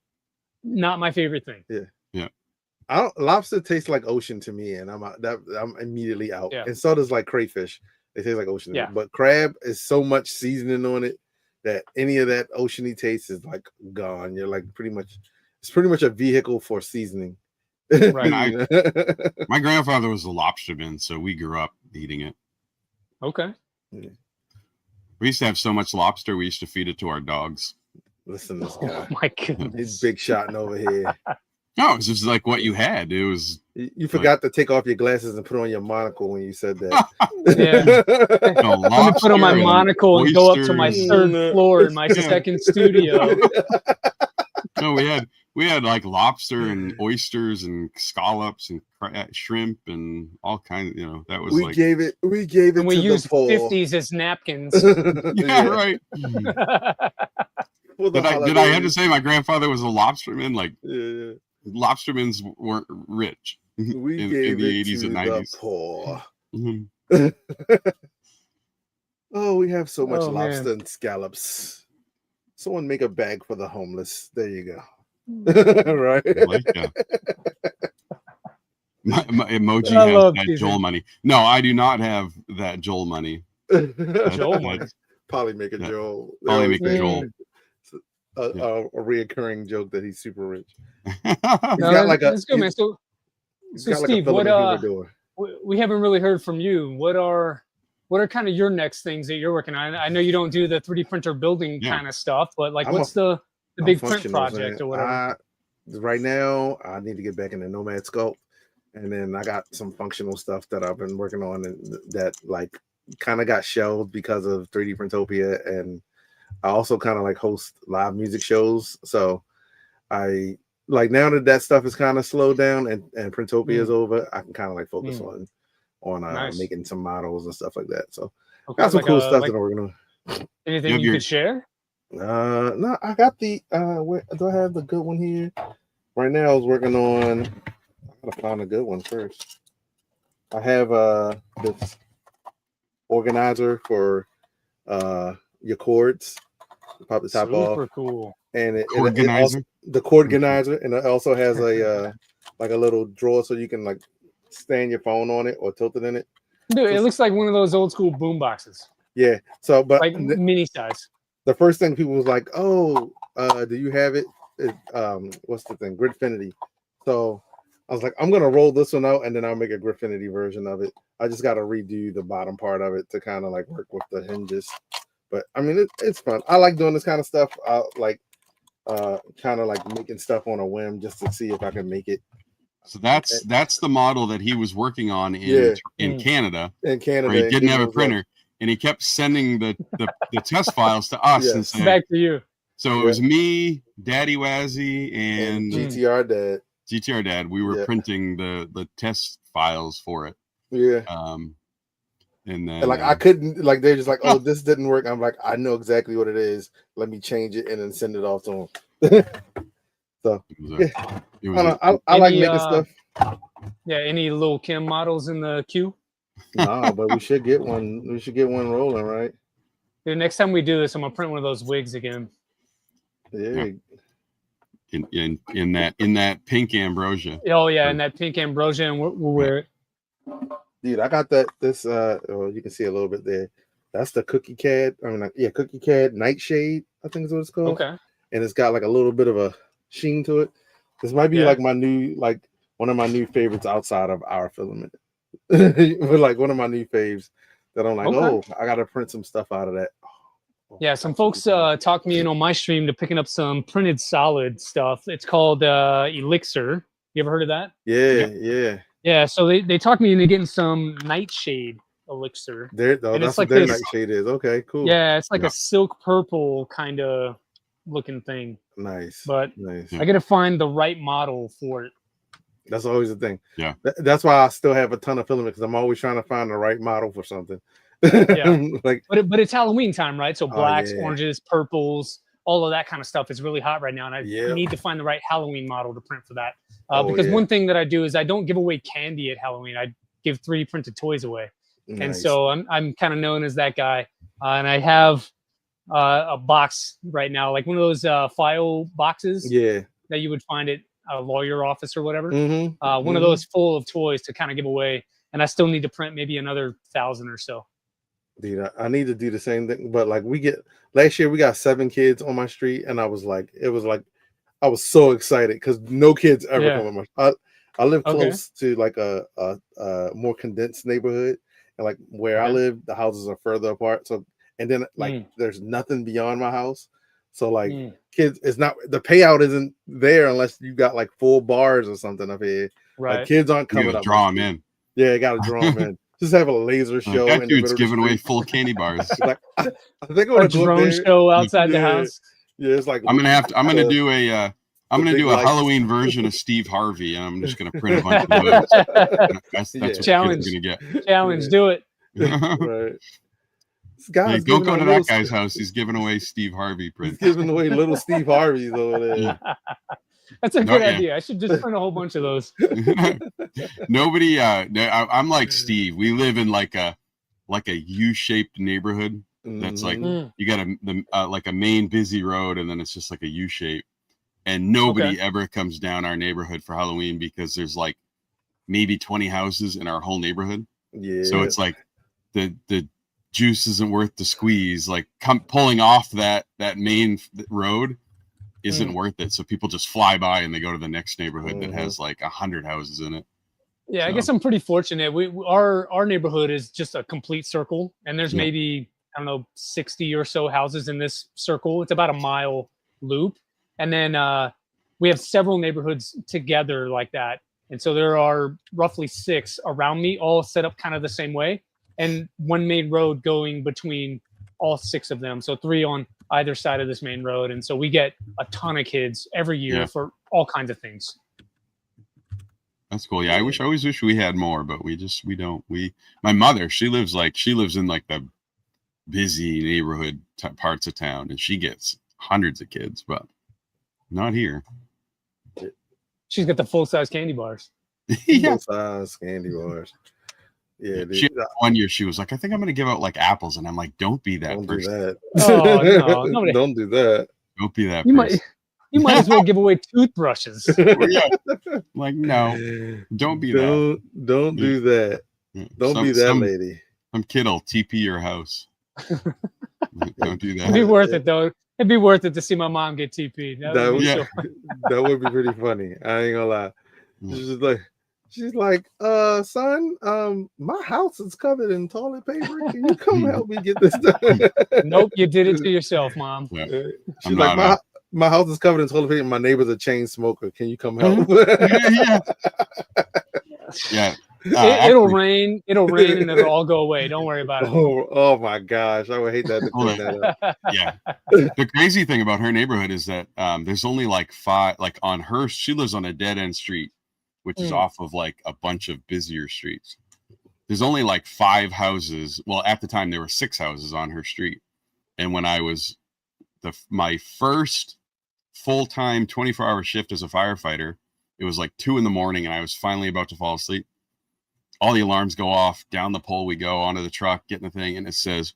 Not my favorite thing. Yeah. Lobster tastes like ocean to me, and I'm immediately out. Yeah. And so does like crayfish. They taste like ocean. Yeah. But crab is so much seasoning on it that any of that oceany taste is like gone. You're like it's pretty much a vehicle for seasoning. Right. My grandfather was a lobsterman, so we grew up eating it. Okay. Yeah. We used to have so much lobster, we used to feed it to our dogs. Listen to this guy. Oh my goodness. He's big shotting over here. No, it was just like what you had. It was. You forgot to take off your glasses and put on your monocle when you said that. Yeah. No, I'm gonna put on my monocle and go up to my third floor in my second studio. No, we had like lobster and oysters and scallops and shrimp and all kinds. You know, that was we gave it. And we to used the poor. 50s as napkins. Yeah, right. Did I have to say my grandfather was a lobsterman? Like, lobstermen weren't rich We in gave the it 80s to and 90s. the poor. Mm-hmm. Oh, we have so much Oh, lobster man. and scallops. Someone make a bag for the homeless. There you go. Right. I like that. My emoji I has love that teasing. Joel money. No, I do not have that Joel money. Joel money. Polymaker Yeah. Joel. Polymaker Joel. A reoccurring joke that he's super rich. No, got like that's good, man. So Steve, we haven't really heard from you. What are kind of your next things that you're working on? I know you don't do the 3D printer building kind of stuff, but like, what's the big print project or whatever? Right now, I need to get back into Nomad Sculpt, and then I got some functional stuff that I've been working on, and that like kind of got shelved because of 3D Printopia, and I also kind of like host live music shows. So I like now that stuff is kind of slowed down and Printopia is over, I can kind of like focus on Nice. making some models and stuff like that. So got some cool stuff that I'm working on. Anything you could share? No, I got the where do I have the good one here? Right now I was working on, I gotta find a good one first. I have this organizer for your cords. Pop the top off. Super cool. And it Organizer? also, the cord organizer, and it also has a like a little drawer so you can like stand your phone on it or tilt it in it. Dude, it looks like one of those old school boom boxes. Yeah. So, but like mini size. The first thing people was like, "Oh, do you have it? What's the thing? Gridfinity." So I was like, "I'm gonna roll this one out, and then I'll make a Gridfinity version of it." I just got to redo the bottom part of it to kind of like work with the hinges. But I mean, it's fun. I like doing this kind of stuff. I like kind of like making stuff on a whim just to see if I can make it. So that's the model that he was working on in Canada. In Canada, where he didn't have a printer, and he kept sending the test files to us and saying, back to you. So it was me, Daddy Wazzy, and GTR Dad. We were printing the test files for it. Yeah. And then like I couldn't, like they're just like, "Oh, this didn't work." I'm like, "I know exactly what it is. Let me change it and then send it off to them." So I like making stuff. Yeah, any Lil Kim models in the queue? No, but we should get one. We should get one rolling, right? Dude, next time we do this, I'm gonna print one of those wigs again. Yeah. In that pink ambrosia. Oh yeah, and that pink ambrosia, and we'll wear it. Dude, I got that. You can see a little bit there. That's the Cookie Cat. Cookie Cat Nightshade, I think is what it's called. Okay. And it's got like a little bit of a sheen to it. This might be like one of my new favorites outside of our filament. But like one of my new faves that I'm like, I gotta print some stuff out of that. Yeah, some folks talked me in on my stream to picking up some printed solid stuff. It's called Elixir. You ever heard of that? Yeah. So they talked me into getting some Nightshade Elixir. That's what their Nightshade is. Okay, cool. Yeah, it's like a silk purple kind of looking thing. Nice. But I got to find the right model for it. That's always the thing. Yeah. That's why I still have a ton of filament, because I'm always trying to find the right model for something. Yeah. But it's Halloween time, right? So blacks, oranges, purples, all of that kind of stuff is really hot right now, and I need to find the right Halloween model to print for that. Because one thing that I do is I don't give away candy at Halloween. I give 3 printed toys away. Nice. And so I'm kind of known as that guy. And I have a box right now, like one of those file boxes that you would find at a lawyer office or whatever. One of those full of toys to kind of give away. And I still need to print maybe another 1,000 or so. Dude, I need to do the same thing. But like last year we got 7 kids on my street, and I was so excited because no kids ever come on my. I live close to like a more condensed neighborhood, and like where I live, the houses are further apart. So and then like there's nothing beyond my house. So like kids, it's not, the payout isn't there unless you got like full bars or something up here. Right. Like kids aren't coming up. Draw them in. Yeah, you got to draw them in. Just have a laser show. That dude's giving away full candy bars. Like, I think a drone show outside the house. Yeah, it's like I'm gonna do a Halloween version of Steve Harvey, and I'm just gonna print a bunch of those. That's what challenge. You're gonna get. Challenge, do it. Right. Hey, don't go to that guy's house. He's giving away Steve Harvey prints. He's giving away little Steve Harveys over there. That's a good idea. I should just print a whole bunch of those. Nobody. I'm like Steve. We live in like a U-shaped neighborhood. That's like you got like a main busy road, and then it's just like a U-shape. And nobody ever comes down our neighborhood for Halloween because there's like maybe 20 houses in our whole neighborhood. Yeah. So it's like the juice isn't worth the squeeze. Like pulling off that main road isn't worth it. So people just fly by and they go to the next neighborhood that has like 100 houses in it. Yeah, I guess I'm pretty fortunate. Our neighborhood is just a complete circle, and there's maybe 60 or so houses in this circle. It's about a mile loop, and then we have several neighborhoods together like that. And so there are roughly 6 around me, all set up kind of the same way, and one main road going between all 6 of them. So 3 on either side of this main road. And so we get a ton of kids every year for all kinds of things. That's cool. Yeah. I always wish we had more, but we don't. My mother, she lives in like the busy neighborhood parts of town, and she gets hundreds of kids, but not here. She's got the full-size candy bars. Full-size candy bars. Yeah, dude. One year she was like, I think I'm going to give out like apples. And I'm like, don't be that person. Oh, no. Don't do that. Don't be that person. You might as well give away toothbrushes. Like, no, don't be that. Don't do that. Don't be that lady. Some kid will TP your house. Don't do that. It'd be worth it, though. It'd be worth it to see my mom get TP'd. That would be pretty funny. I ain't gonna lie. She's like, son, my house is covered in toilet paper. Can you come help me get this done? Nope, you did it to yourself, Mom. Yeah. She's like, my house is covered in toilet paper. My neighbor's a chain smoker. Can you come help? Yeah. It'll rain, and it'll all go away. Don't worry about it. Oh my gosh, I would hate that to clean that up. Yeah. The crazy thing about her neighborhood is that there's only like 5, like on her, she lives on a dead end street, which is off of like a bunch of busier streets. There's only like 5 houses. Well, at the time there were 6 houses on her street. And when I was my first full-time 24-hour shift as a firefighter, it was like 2 a.m. and I was finally about to fall asleep. All the alarms go off, down the pole we go, onto the truck, get in the thing, and it says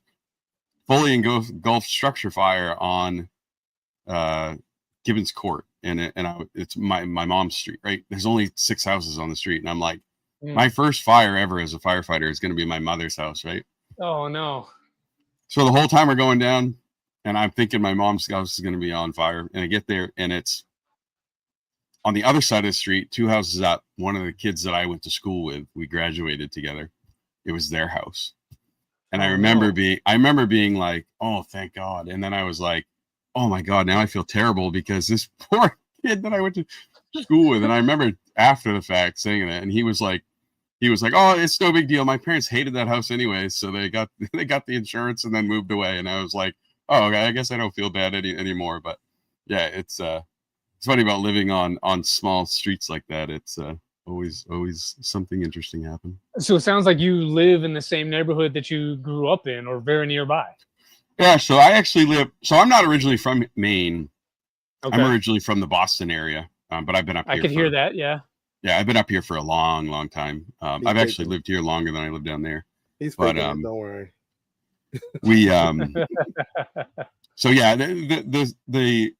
fully engulfed structure fire on Gibbons Court, and it's my mom's street, right? There's only 6 houses on the street, and I'm like, my first fire ever as a firefighter is going to be my mother's house, right? Oh no! So the whole time we're going down, and I'm thinking my mom's house is going to be on fire, and I get there, and it's on the other side of the street, 2 houses up. One of the kids that I went to school with, we graduated together. It was their house, and I remember being like, oh, thank God. And then I was like, oh my God, now I feel terrible because this poor kid that I went to school with. And I remember after the fact saying that, and he was like, oh, it's no big deal. My parents hated that house anyway, so they got the insurance and then moved away. And I was like, oh, okay, I guess I don't feel bad anymore. But yeah, it's funny about living on small streets like that. It's always something interesting happen. So it sounds like you live in the same neighborhood that you grew up in, or very nearby. Yeah, so I actually live. So I'm not originally from Maine. Okay. I'm originally from the Boston area, but I've been up here. I could hear that. Yeah. Yeah, I've been up here for a long, long time. I've actually lived here longer than I lived down there. He's faking it, don't worry. We so yeah, the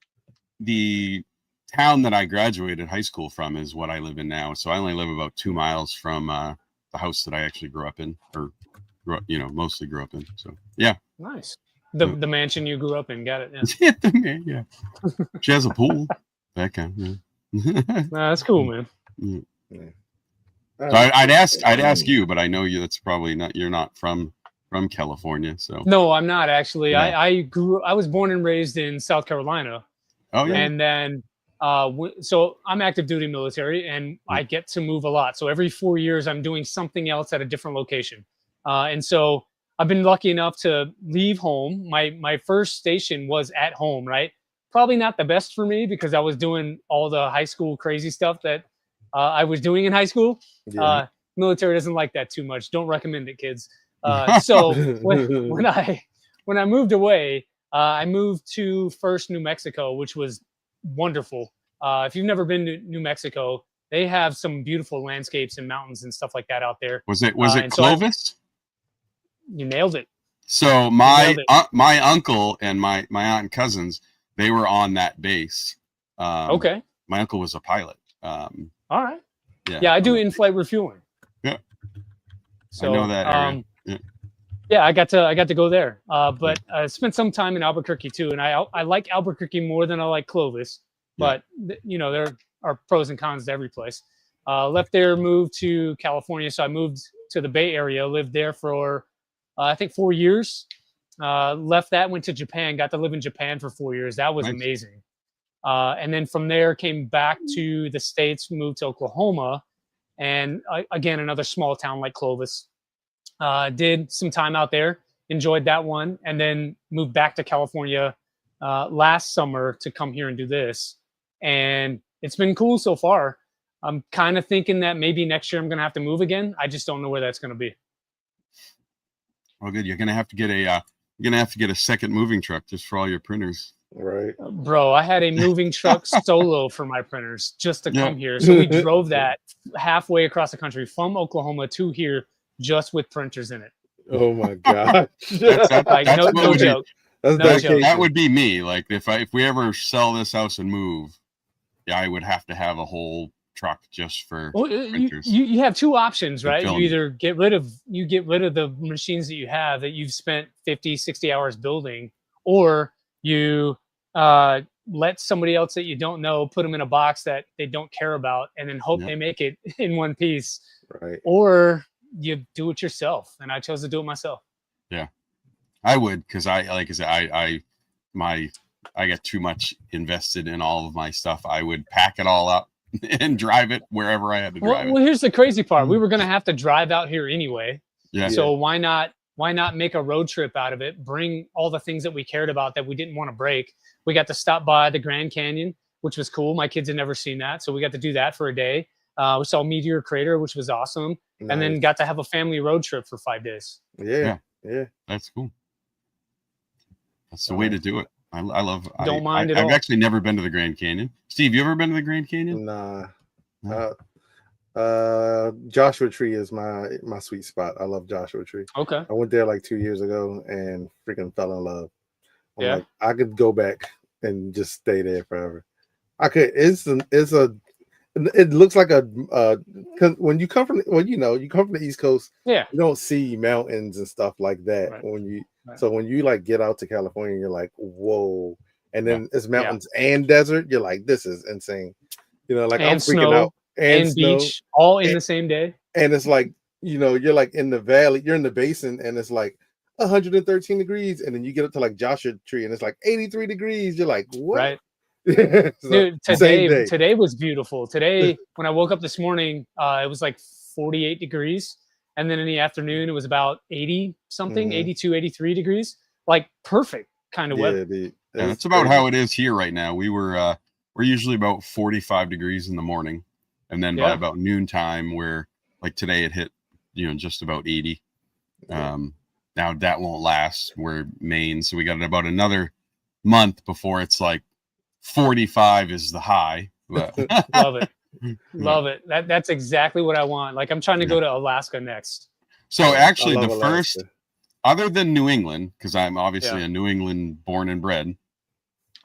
town that I graduated high school from is what I live in now. So I only live about 2 miles from the house that I actually grew up in, or mostly grew up in. So yeah. Nice. The mansion you grew up in, got it. Yeah. Yeah. She has a pool. That kind. Yeah. That's cool, man. Yeah. So I'd ask you, but I know you. That's probably not. You're not from California, so. No, I'm not actually. Yeah. I was born and raised in South Carolina. Oh yeah. And then so I'm active duty military, and I get to move a lot. So every 4 years, I'm doing something else at a different location, and so I've been lucky enough to leave home. My first station was at home, right? Probably not the best for me because I was doing all the high school crazy stuff that I was doing in high school. Yeah. Military doesn't like that too much. Don't recommend it, kids. So when I moved away, I moved to first New Mexico, which was wonderful. If you've never been to New Mexico, they have some beautiful landscapes and mountains and stuff like that out there. Was it Clovis? You nailed it. So my uncle and my aunt and cousins, they were on that base. Okay. My uncle was a pilot. All right. Yeah, I do in-flight refueling. Yeah. So I know that area. Yeah, I got to go there. But I spent some time in Albuquerque too, and I like Albuquerque more than I like Clovis. But there are pros and cons to every place. Left there, moved to California. So I moved to the Bay Area, lived there for I think 4 years. Left that, went to Japan, got to live in Japan for 4 years. That was amazing. And then from there, came back to the States, moved to Oklahoma, and again, another small town like Clovis. Did some time out there, enjoyed that one, and then moved back to California last summer to come here and do this. And it's been cool so far. I'm kind of thinking that maybe next year I'm going to have to move again. I just don't know where that's going to be. Well, good. You're going to have to get a second moving truck just for all your printers. Right. Bro, I had a moving truck solo for my printers just to come here. So we drove that halfway across the country from Oklahoma to here just with printers in it. Oh my God. No joke. That would be me. Like if we ever sell this house and move, I would have to have a whole truck just for printers. You have two options, right? You either get rid of the machines that you have that you've spent 50, 60 hours building, or you let somebody else that you don't know put them in a box that they don't care about and then hope they make it in one piece. Right. Or you do it yourself. And I chose to do it myself. Yeah, I would, because I got too much invested in all of my stuff. I would pack it all up and drive it wherever I had to drive it. Well, here's the crazy part. We were going to have to drive out here anyway. Yeah. So why not make a road trip out of it? Bring all the things that we cared about that we didn't want to break. We got to stop by the Grand Canyon, which was cool. My kids had never seen that. So we got to do that for a day. We saw Meteor Crater, which was awesome. Nice. And then got to have a family road trip for 5 days. Yeah. That's cool. That's the way to do it. I love. Don't mind it. I've actually never been to the Grand Canyon. Steve, you ever been to the Grand Canyon? Nah. Joshua Tree is my sweet spot. I love Joshua Tree. Okay. I went there like 2 years ago and freaking fell in love. I'm Yeah. like, I could go back and just stay there forever. I could. It looks like a when you come from you come from the East Coast. Yeah. You don't see mountains and stuff like that Right. So when you like get out to California, you're like, whoa. And then it's mountains Yeah. and desert. You're like, this is insane. You know, like And I'm freaking snow, out. And snow, beach all in the same day. and it's like, you're like in the valley, you're in the basin, and it's like 113 degrees, and then you get up to like Joshua Tree, and it's like 83 degrees. You're like, what? Right. So, Dude, same day. today was beautiful. Today, when I woke up this morning, it was like 48 degrees. And then in the afternoon, it was about 80 something, 82, 83 degrees. Like perfect kind of weather. Yeah, that's about how it is here right now. We're usually about 45 degrees in the morning. And then by about noontime, where like today it hit, just about 80. Now that won't last. We're Maine. So we got about another month before it's like 45 is the high. But Love it. Love it. That's exactly what I want. Like I'm trying to go to Alaska next. So actually the Alaska. first, other than New England, because I'm obviously a New England born and bred,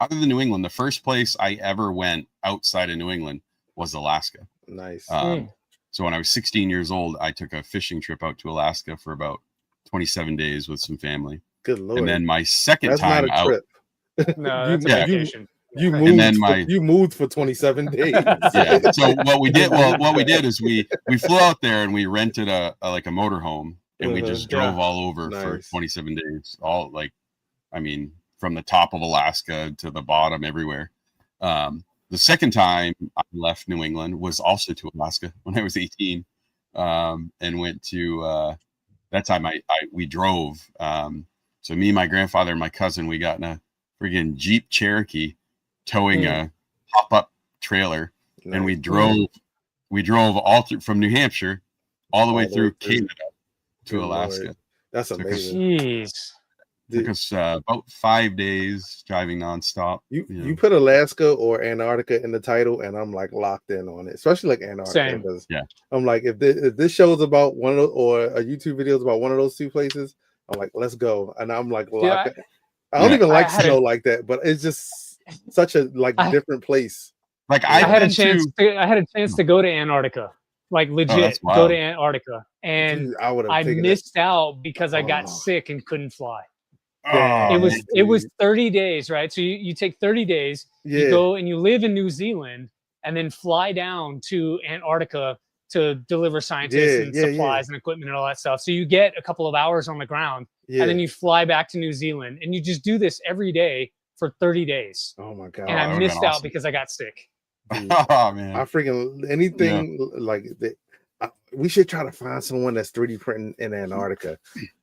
other than New England, the first place I ever went outside of New England was Alaska. Nice. So when I was 16 years old, I took a fishing trip out to Alaska for about 27 days with some family. Good Lord. And then my second That's time not a out. Trip. No, that's a vacation. You moved. You moved for 27 days. Yeah. So what we did is we flew out there and we rented a motorhome and we just drove all over for 27 days. All from the top of Alaska to the bottom everywhere. The second time I left New England was also to Alaska when I was 18, and went to. That time we drove. So me, my grandfather, and my cousin, we got in a friggin' Jeep Cherokee, towing a pop-up trailer, and we drove all through from New Hampshire all the way through Canada to Alaska. Lord. That's amazing. Jeez. Took us about 5 days driving nonstop. You put Alaska or Antarctica in the title, and I'm like locked in on it, especially like Antarctica. Same. I'm like, if this show's about one of those, or a YouTube video is about one of those two places, I'm like, let's go. And I'm like, locked in. I don't even like snow like that, but it's just such a different place. Like I had a chance to go to Antarctica, like legit go to Antarctica, and dude, I missed out because I got sick and couldn't fly. It was 30 days, right? So you take 30 days, you go and you live in New Zealand, and then fly down to Antarctica to deliver scientists and supplies and equipment and all that stuff. So you get a couple of hours on the ground, and then you fly back to New Zealand, and you just do this every day for 30 days. Oh my God. And I missed out because I got sick. Dude, oh man. I freaking anything like that. We should try to find someone that's 3D printing in Antarctica.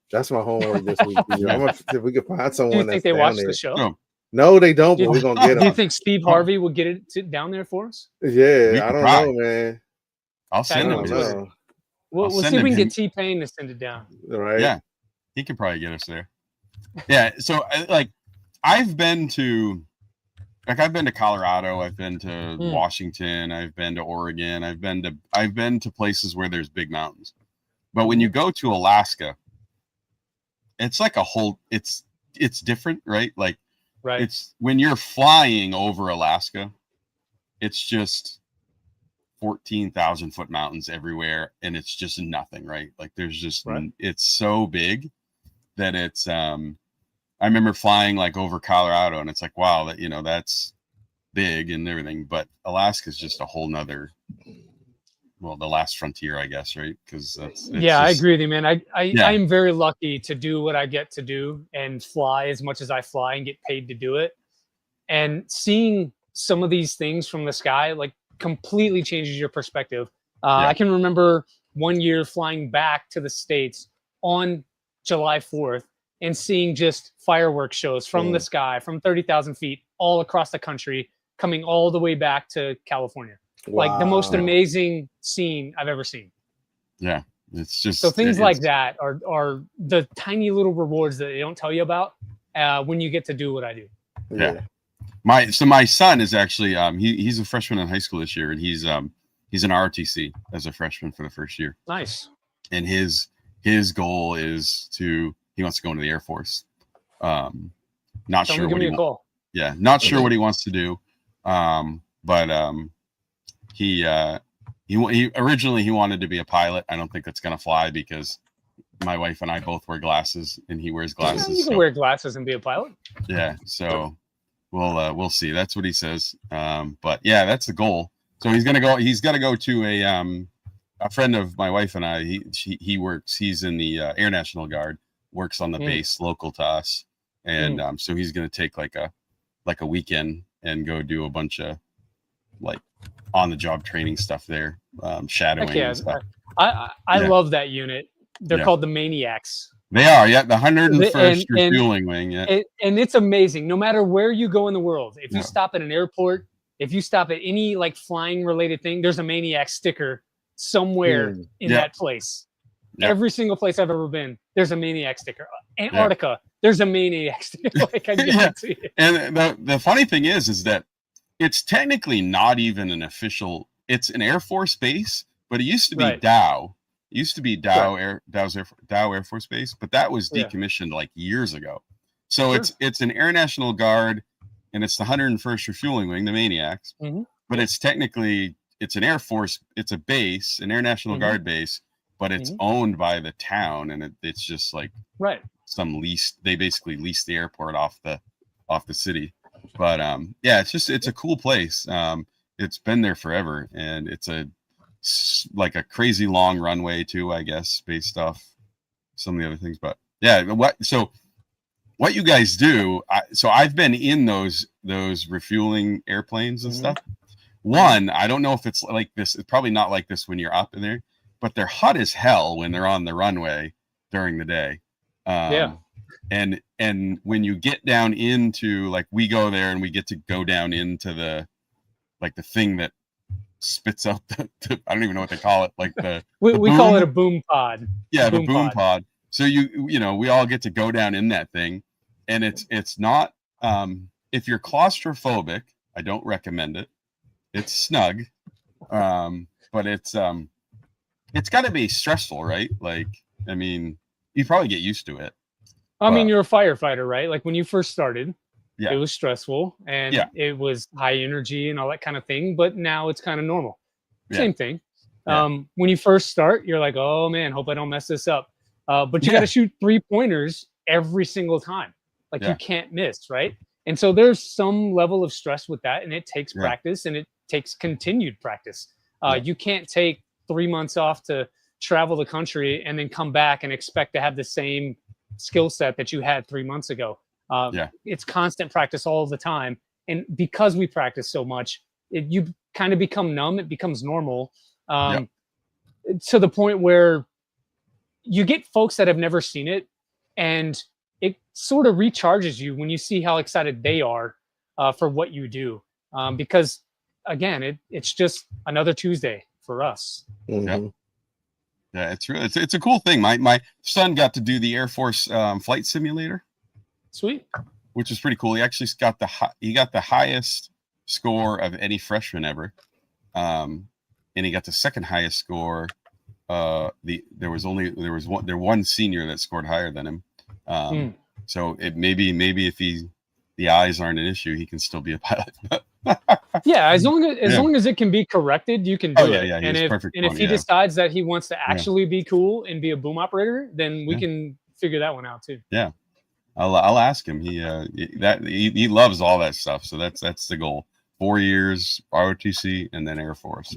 That's my homework this week. If we could find someone. Do you think they watch the show? No, they don't. But we're gonna get them. Do you think Steve Harvey would get it down there for us? Yeah, I don't know, man. I'll send him. We'll see if we can get T-Pain to send it down. Right? Yeah, he could probably get us there. Yeah. So I've been to Colorado. I've been to Washington. I've been to Oregon. I've been to places where there's big mountains. But when you go to Alaska, it's like it's different, right? Like, it's when you're flying over Alaska, it's just 14,000 foot mountains everywhere, and it's just nothing, right? Like there's just it's so big that it's I remember flying like over Colorado, and it's like, wow, that that's big and everything, but Alaska is just a whole nother, the last frontier, I guess, right? Because I agree with you, man. I am very lucky to do what I get to do and fly as much as I fly and get paid to do it. And seeing some of these things from the sky like completely changes your perspective. I can remember one year flying back to the States on July 4th and seeing just fireworks shows from the sky from 30,000 feet all across the country, coming all the way back to California. Wow. Like the most amazing scene I've ever seen. Yeah, it's just so things like that are the tiny little rewards that they don't tell you about when you get to do what I do. Yeah. My son is actually he's a freshman in high school this year, and he's he's an ROTC as a freshman for the first year. Nice. And his goal is he wants to go into the Air Force. Not sure what he wants. Yeah, not sure what he wants to do. But he originally he wanted to be a pilot. I don't think that's gonna fly because my wife and I both wear glasses, and he wears glasses. You can wear glasses and be a pilot. Yeah, so we'll see. That's what he says. But yeah, that's the goal. So he's gonna go. He's got to go to a friend of my wife and I. He works. He's in the Air National Guard. Works on the base local to us, and so he's gonna take like a weekend and go do a bunch of like on the job training stuff there, shadowing. Yeah, and stuff. I love that unit. They're called the Maniacs. They are, the 101st Refueling Wing. Yeah, and it's amazing. No matter where you go in the world, if you stop at an airport, if you stop at any like flying related thing, there's a Maniac sticker somewhere in that place. Yep. Every single place I've ever been, there's a Maniac sticker. Antarctica, there's a Maniac sticker. Like I guarantee it. And the funny thing is that it's technically not even an official. It's an Air Force base, but it used to be Dow. It used to be Dow Air Force Base, but that was decommissioned like years ago. So it's an Air National Guard, and it's the 101st Refueling Wing, the Maniacs. But it's technically it's an Air Force. It's a base, an Air National Guard base, but it's owned by the town, and it's just like some lease. They basically lease the airport off the city. But it's a cool place. It's been there forever, and it's like a crazy long runway too, I guess, based off some of the other things. But yeah, what you guys do? So I've been in those refueling airplanes and stuff. One, I don't know if it's like this. It's probably not like this when you're up in there, but they're hot as hell when they're on the runway during the day. And when you get down into, like, we go there and we get to go down into the thing that spits out the I don't even know what they call it. Like we call it a boom pod. Yeah, the boom pod. So we all get to go down in that thing, and it's not if you're claustrophobic, I don't recommend it. It's snug, but it's got to be stressful, right? Like, I mean, you probably get used to it. I mean, you're a firefighter, right? Like when you first started, it was stressful and it was high energy and all that kind of thing. But now it's kind of normal. Same thing. When you first start, you're like, oh man, hope I don't mess this up. But you got to shoot 3-pointers every single time. Like you can't miss, right? And so there's some level of stress with that, and it takes practice, and it takes continued practice. You can't take 3 months off to travel the country and then come back and expect to have the same skill set that you had 3 months ago. It's constant practice all the time. And because we practice so much, you kind of become numb. It becomes normal to the point where you get folks that have never seen it, and it sort of recharges you when you see how excited they are for what you do. Because again, it's just another Tuesday for us. Yeah, it's a cool thing. My son got to do the Air Force flight simulator. Sweet. Which is pretty cool. He actually got the highest score of any freshman ever, and he got the second highest score. There was one senior that scored higher than him. So it maybe if the eyes aren't an issue, he can still be a pilot. Yeah, as long as it can be corrected, you can do it. Yeah, and if he decides that he wants to actually be cool and be a boom operator, then we can figure that one out too. Yeah, I'll ask him. He loves all that stuff. So that's the goal. 4 years ROTC and then Air Force,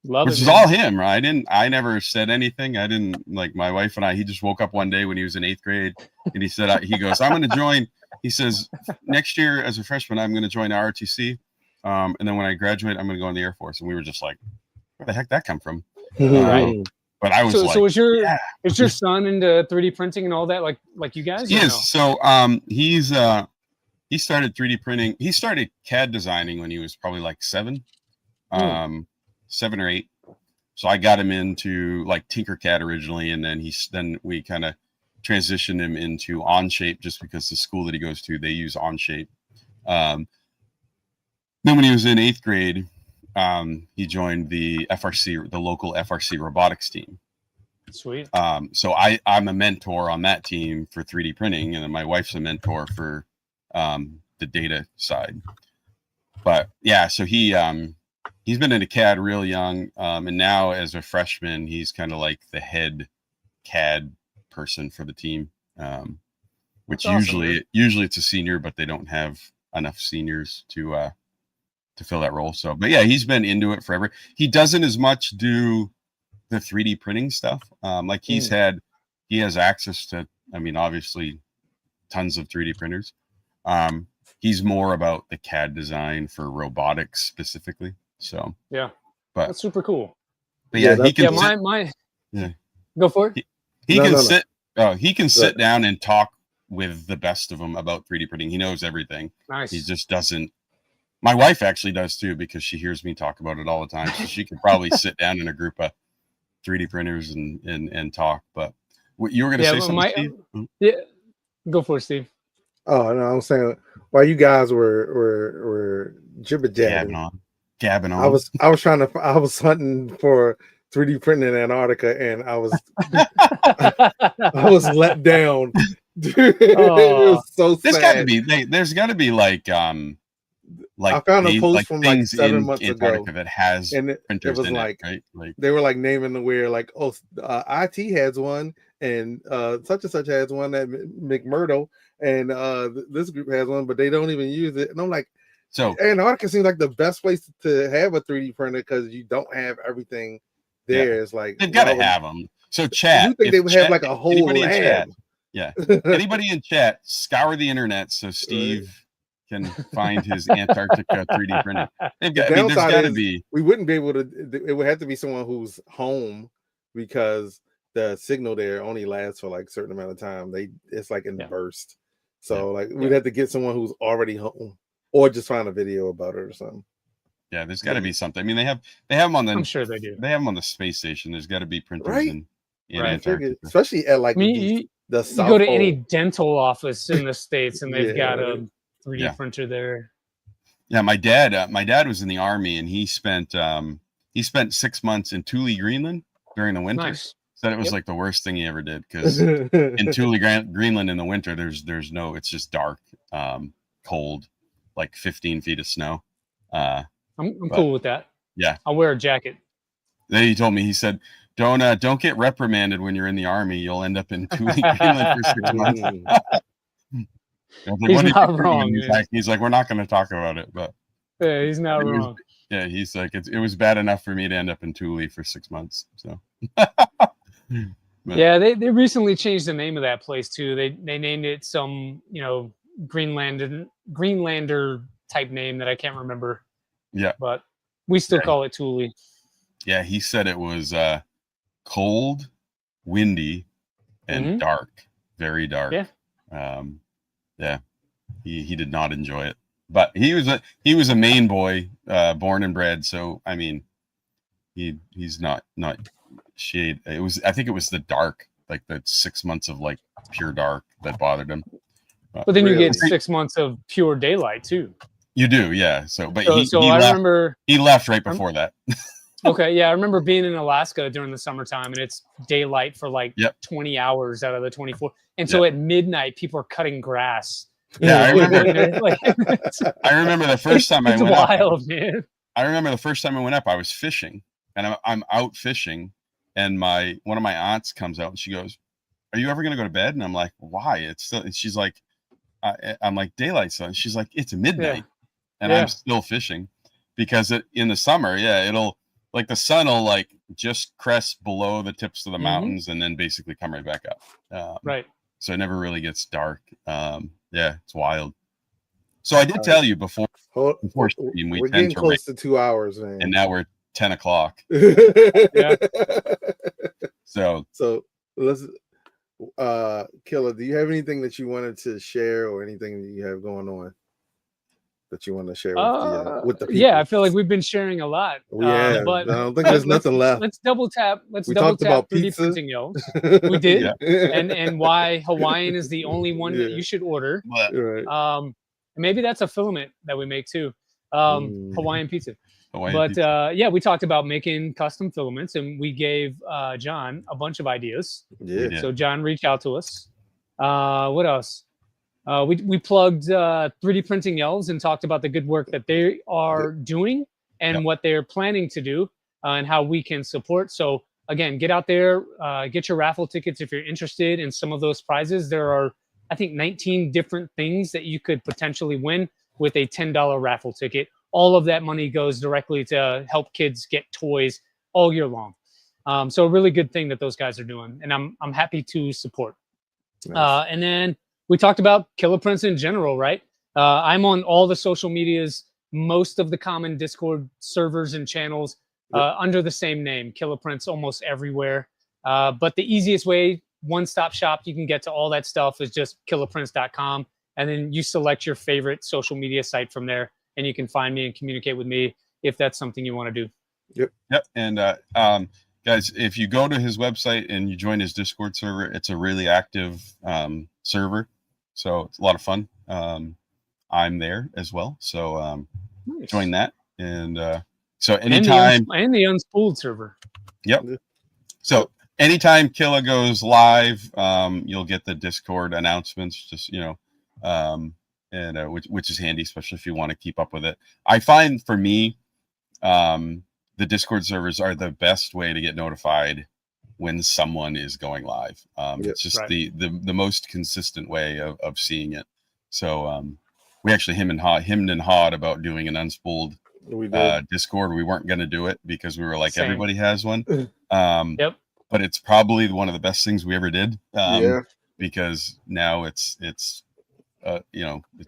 which is all him, right? I never said anything. I didn't, like, my wife and I. He just woke up one day when he was in 8th grade, and he said, he goes, I'm going to join. He says, next year as a freshman, I'm going to join ROTC. And then when I graduate, I'm going to go in the Air Force. And we were just like, where the heck that come from? Right. But I was so is your son into 3D printing and all that, like you guys? He is. No? So he started 3D printing. He started CAD designing when he was probably like 7 or 8. So I got him into like Tinkercad originally, and then we kind of transitioned him into Onshape, just because the school that he goes to, they use Onshape. Then when he was in 8th grade, he joined the FRC, the local FRC robotics team. Sweet. So I'm a mentor on that team for 3D printing, and then my wife's a mentor for the data side. But yeah, so he's been into CAD real young, and now as a freshman, he's kind of like the head CAD person for the team. Which awesome, usually it's a senior, but they don't have enough seniors to fill that role. So, but yeah, he's been into it forever. He doesn't as much do the 3D printing stuff. Like he has access to, I mean, obviously tons of 3D printers. He's more about the CAD design for robotics specifically. So yeah, but that's super cool. But yeah, he can go for it. He can sit down and talk with the best of them about 3D printing. He knows everything. Nice. He just doesn't. My wife actually does too, because she hears me talk about it all the time. So she could probably sit down in a group of 3D printers and talk. But what you were going to say something, Steve? Yeah, go for it, Steve. Oh no, I'm saying while you guys were jibber jabbing, gabbing on. I was hunting for 3D printing in Antarctica, and I was let down. Dude, it was so sad. There's got to be like I found a post from like 7 months ago that has and it was like, right? Like they were like naming the weird, like, oh, IT has one, and such and such has one at McMurdo, and this group has one, but they don't even use it. And I'm like, so Antarctica seems like the best place to have a 3D printer because you don't have everything there. Yeah. It's like they've got to have them. So chat. You think they would have like a whole lab? Yeah. Anybody in chat, scour the internet so Steve can find his Antarctica 3D printer. There's got to be. We wouldn't be able to. It would have to be someone who's home, because the signal there only lasts for like a certain amount of time. It's like in burst. So like we'd have to get someone who's already home, or just find a video about it or something. Yeah, there's got to be something. I mean, they have them on the. I'm sure they do. They have them on the space station. There's got to be printers in Antarctica, especially at like you go to any dental office in the States and they've got a 3D printer there. Yeah, my dad was in the Army, and he spent 6 months in Thule, Greenland during the winter. Nice. Said it was like the worst thing he ever did, because in Thule, Greenland in the winter, there's no, it's just dark, cold, like 15 feet of snow. I'm cool with that. Yeah, I'll wear a jacket. Then he told me, he said, don't get reprimanded when you're in the Army. You'll end up in Thule, Greenland for 6 months. He's not wrong. He's like, we're not going to talk about it, but yeah, he's not wrong. He's like, it was bad enough for me to end up in Thule for 6 months. So yeah, they recently changed the name of that place too. They named it some Greenlander type name that I can't remember. Yeah, but we still call it Thule. Yeah, he said it was cold, windy, and dark, very dark. Yeah. He did not enjoy it, but he was a Maine boy, born and bred. So I mean, he's not shade. I think it was the dark, like the 6 months of like pure dark that bothered him. But then you get 6 months of pure daylight too. You do, yeah. So he left right before that. Okay, yeah, I remember being in Alaska during the summertime, and it's daylight for like 20 hours out of the 24. And so at midnight, people are cutting grass. Yeah, I remember. I remember the first time I went up. Man. I remember the first time I went up, I was fishing, and I'm out fishing, and one of my aunts comes out and she goes, "Are you ever gonna go to bed?" And I'm like, "Why?" It's still. And she's like, "I'm like, daylight, son." She's like, "It's midnight, and I'm still fishing, because in the summer, it'll." Like the sun will like just crest below the tips of the mountains and then basically come right back up. Right. So it never really gets dark. It's wild. So I did tell you before stream, we're getting close to 2 hours, man. And now we're 10 o'clock. So let's Killer, do you have anything that you wanted to share, or anything that you have going on that you want to share with the people? Yeah, I feel like we've been sharing a lot. But I don't think there's nothing left. Let's double tap. We talked about 3D pizza. printing, yo. We did, and why Hawaiian is the only one that you should order. Right. Maybe that's a filament that we make too. Hawaiian pizza. But yeah, we talked about making custom filaments, and we gave John a bunch of ideas. Yeah. So John reached out to us. What else? We plugged 3D Printing Elves and talked about the good work that they are doing and what they're planning to do and how we can support. So again, get out there, get your raffle tickets if you're interested in some of those prizes. There are, I think, 19 different things that you could potentially win with a $10 raffle ticket. All of that money goes directly to help kids get toys all year long. So a really good thing that those guys are doing, and I'm happy to support. Nice. And then we talked about Killer Prince in general, right? I'm on all the social medias, most of the common Discord servers and channels under the same name, Killer Prince, almost everywhere. But the easiest way, one-stop shop, you can get to all that stuff is just killerprince.com. And then you select your favorite social media site from there, and you can find me and communicate with me if that's something you want to do. Yep. And guys, if you go to his website and you join his Discord server, it's a really active server. So it's a lot of fun. I'm there as well. So nice. Join that. And so anytime. And the Unspooled server. Yep. So anytime Killa goes live, you'll get the Discord announcements, just, which is handy, especially if you want to keep up with it. I find for me, the Discord servers are the best way to get notified when someone is going live. It's just the most consistent way of seeing it. So we actually hemmed and hawed about doing an Unspooled Discord. We weren't going to do it because we were like, everybody has one. But it's probably one of the best things we ever did. Because now it's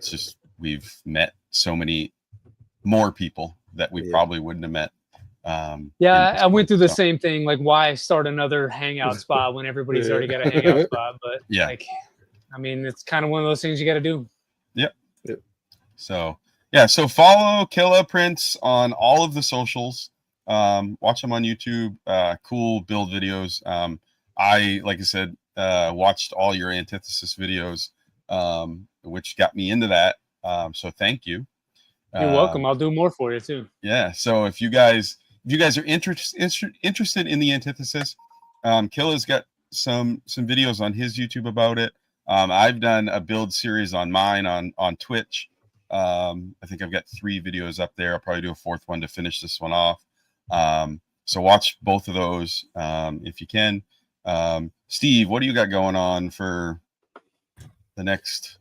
just, we've met so many more people that we probably wouldn't have met. I went through the same thing. Like, why start another hangout spot when everybody's already got a hangout spot? But it's kind of one of those things you got to do. Yep. So follow Killa Prince on all of the socials. Watch him on YouTube. Cool build videos. Like I said, watched all your antithesis videos, which got me into that. So thank you. You're welcome. I'll do more for you too. Yeah. So if you guys are interested in the antithesis, Killa's got some videos on his YouTube about it. I've done a build series on mine on Twitch. I think I've got 3 videos up there. I'll probably do a 4th one to finish this one off. So watch both of those if you can. Steve, what do you got going on for the next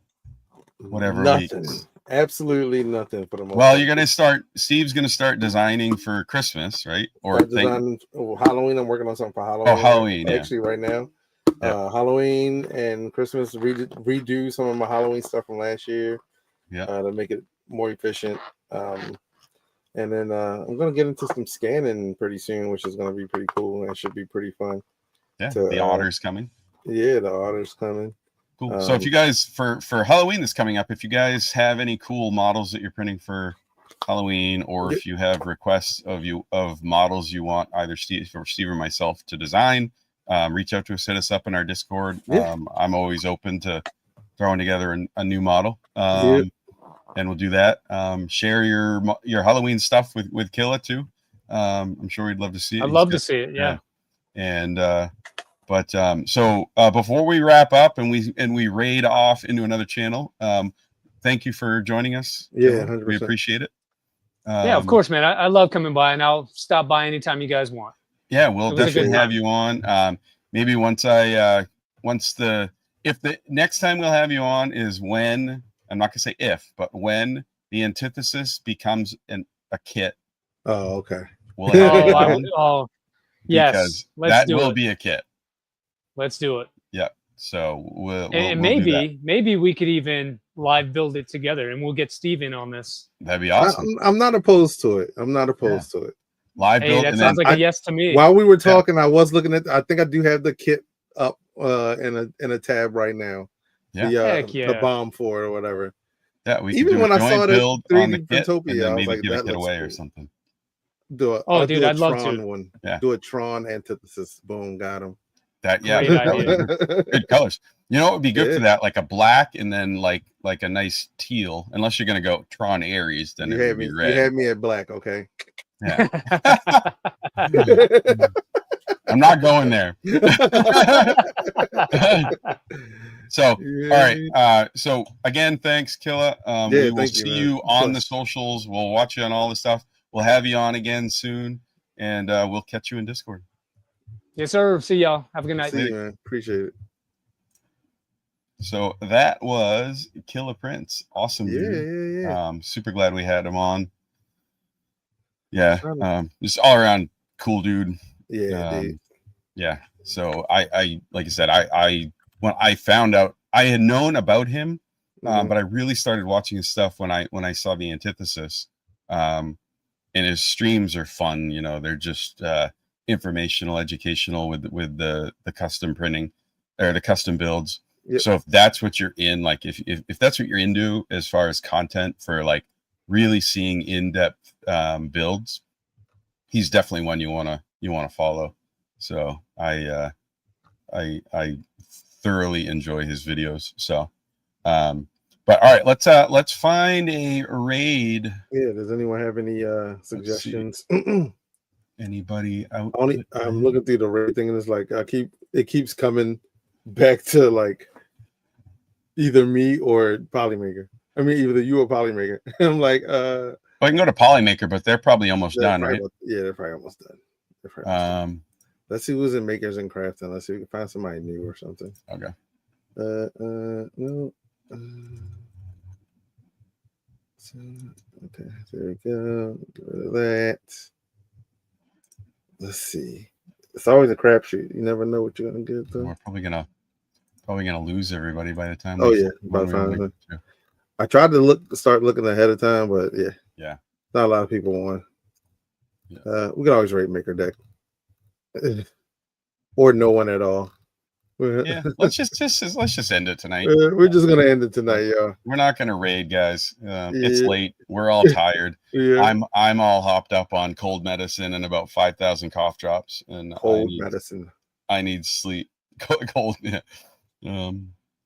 whatever Nothing. week? Absolutely nothing for the moment. Well, Steve's going to start designing for Christmas, right? Or Halloween. I'm working on something for Halloween. Oh, Halloween. Actually, right now. Halloween and Christmas, redo some of my Halloween stuff from last year. To make it more efficient. And then I'm going to get into some scanning pretty soon, which is going to be pretty cool and should be pretty fun. Yeah, the otter's coming. Yeah, the otter's coming. Cool. So if you guys, for Halloween that's coming up, if you guys have any cool models that you're printing for Halloween, or if you have requests of models you want either Steve or myself to design, reach out to us, hit us up in our Discord. I'm always open to throwing together a new model. And we'll do that. Share your Halloween stuff with Killa too. I'm sure we'd love to see it. I'd love to see it. Yeah. And so before we wrap up and we raid off into another channel, thank you for joining us. Yeah, 100%. We appreciate it. Yeah, of course, man. I love coming by, and I'll stop by anytime you guys want. Yeah, we'll definitely have you on. Maybe if the next time we'll have you on is when, I'm not gonna say if, but when the antithesis becomes a kit. Oh, okay. We'll have you on, yes, that will be a kit. Let's do it. Yeah. So we'll maybe we could even live build it together, and we'll get Steve in on this. That'd be awesome. I'm not opposed to it. Live build. That sounds like a yes to me. While we were talking, I was looking at. I think I do have the kit up in a tab right now. Yeah. The bomb for it or whatever. Yeah, we even when I saw it build 3D Printopia, I was like, give that a kit looks away cool. or something. I'd love Tron to. One. Yeah. Do a Tron antithesis. Boom, got him. Good colors. You know, it would be good for that, like a black and then like a nice teal. Unless you're gonna go Tron Ares, then it would be red. You had me at black, okay. Yeah. I'm not going there. So, all right. So again, thanks, Killa. We will see you on the socials. We'll watch you on all the stuff. We'll have you on again soon, and we'll catch you in Discord. Yes, sir. See y'all. Have a good night. See you, man. Appreciate it. So that was Killa Prince. Awesome, dude. Yeah. Super glad we had him on. Yeah. Just all around cool dude. Yeah. Yeah. So I like I said, I when I found out, I had known about him, but I really started watching his stuff when I saw the Antithesis. And his streams are fun. You know, they're just informational, educational with the custom printing or the custom builds. Yep. So if that's what you're in, like if that's what you're into as far as content for like really seeing in-depth builds, he's definitely one you want to follow. So I thoroughly enjoy his videos. So but all right, let's find a raid. Yeah, does anyone have any suggestions? Anybody out? I'm looking through the raid thing and it's like it keeps coming back to like either me or Polymaker. I mean, either you or Polymaker. I'm like, I can go to Polymaker, but they're probably almost done, right? They're probably almost done. Let's see who's in Makers and Crafting. Let's see if we can find somebody new or something. Okay. No. So, okay, there we go. Get rid of that. Let's see. It's always a crapshoot. You never know what you're gonna get though. We're probably gonna lose everybody by the time. Oh yeah, by the time. I tried to start looking ahead of time, but yeah, not a lot of people won. Yeah. We can always rate Maker deck, or no one at all. Yeah, let's just end it tonight. We're just gonna end it tonight, y'all. We're not gonna raid, guys. It's late. We're all tired. I'm all hopped up on cold medicine and about 5,000 cough drops. And cold medicine. I need sleep. Cold. Yeah.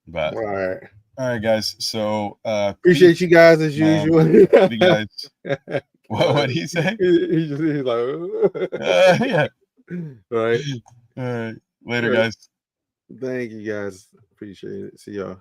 But all right, guys. So appreciate you guys as usual. You guys. What did he say? He's like, yeah. All right. All right. Later, guys. Thank you guys. Appreciate it. See y'all.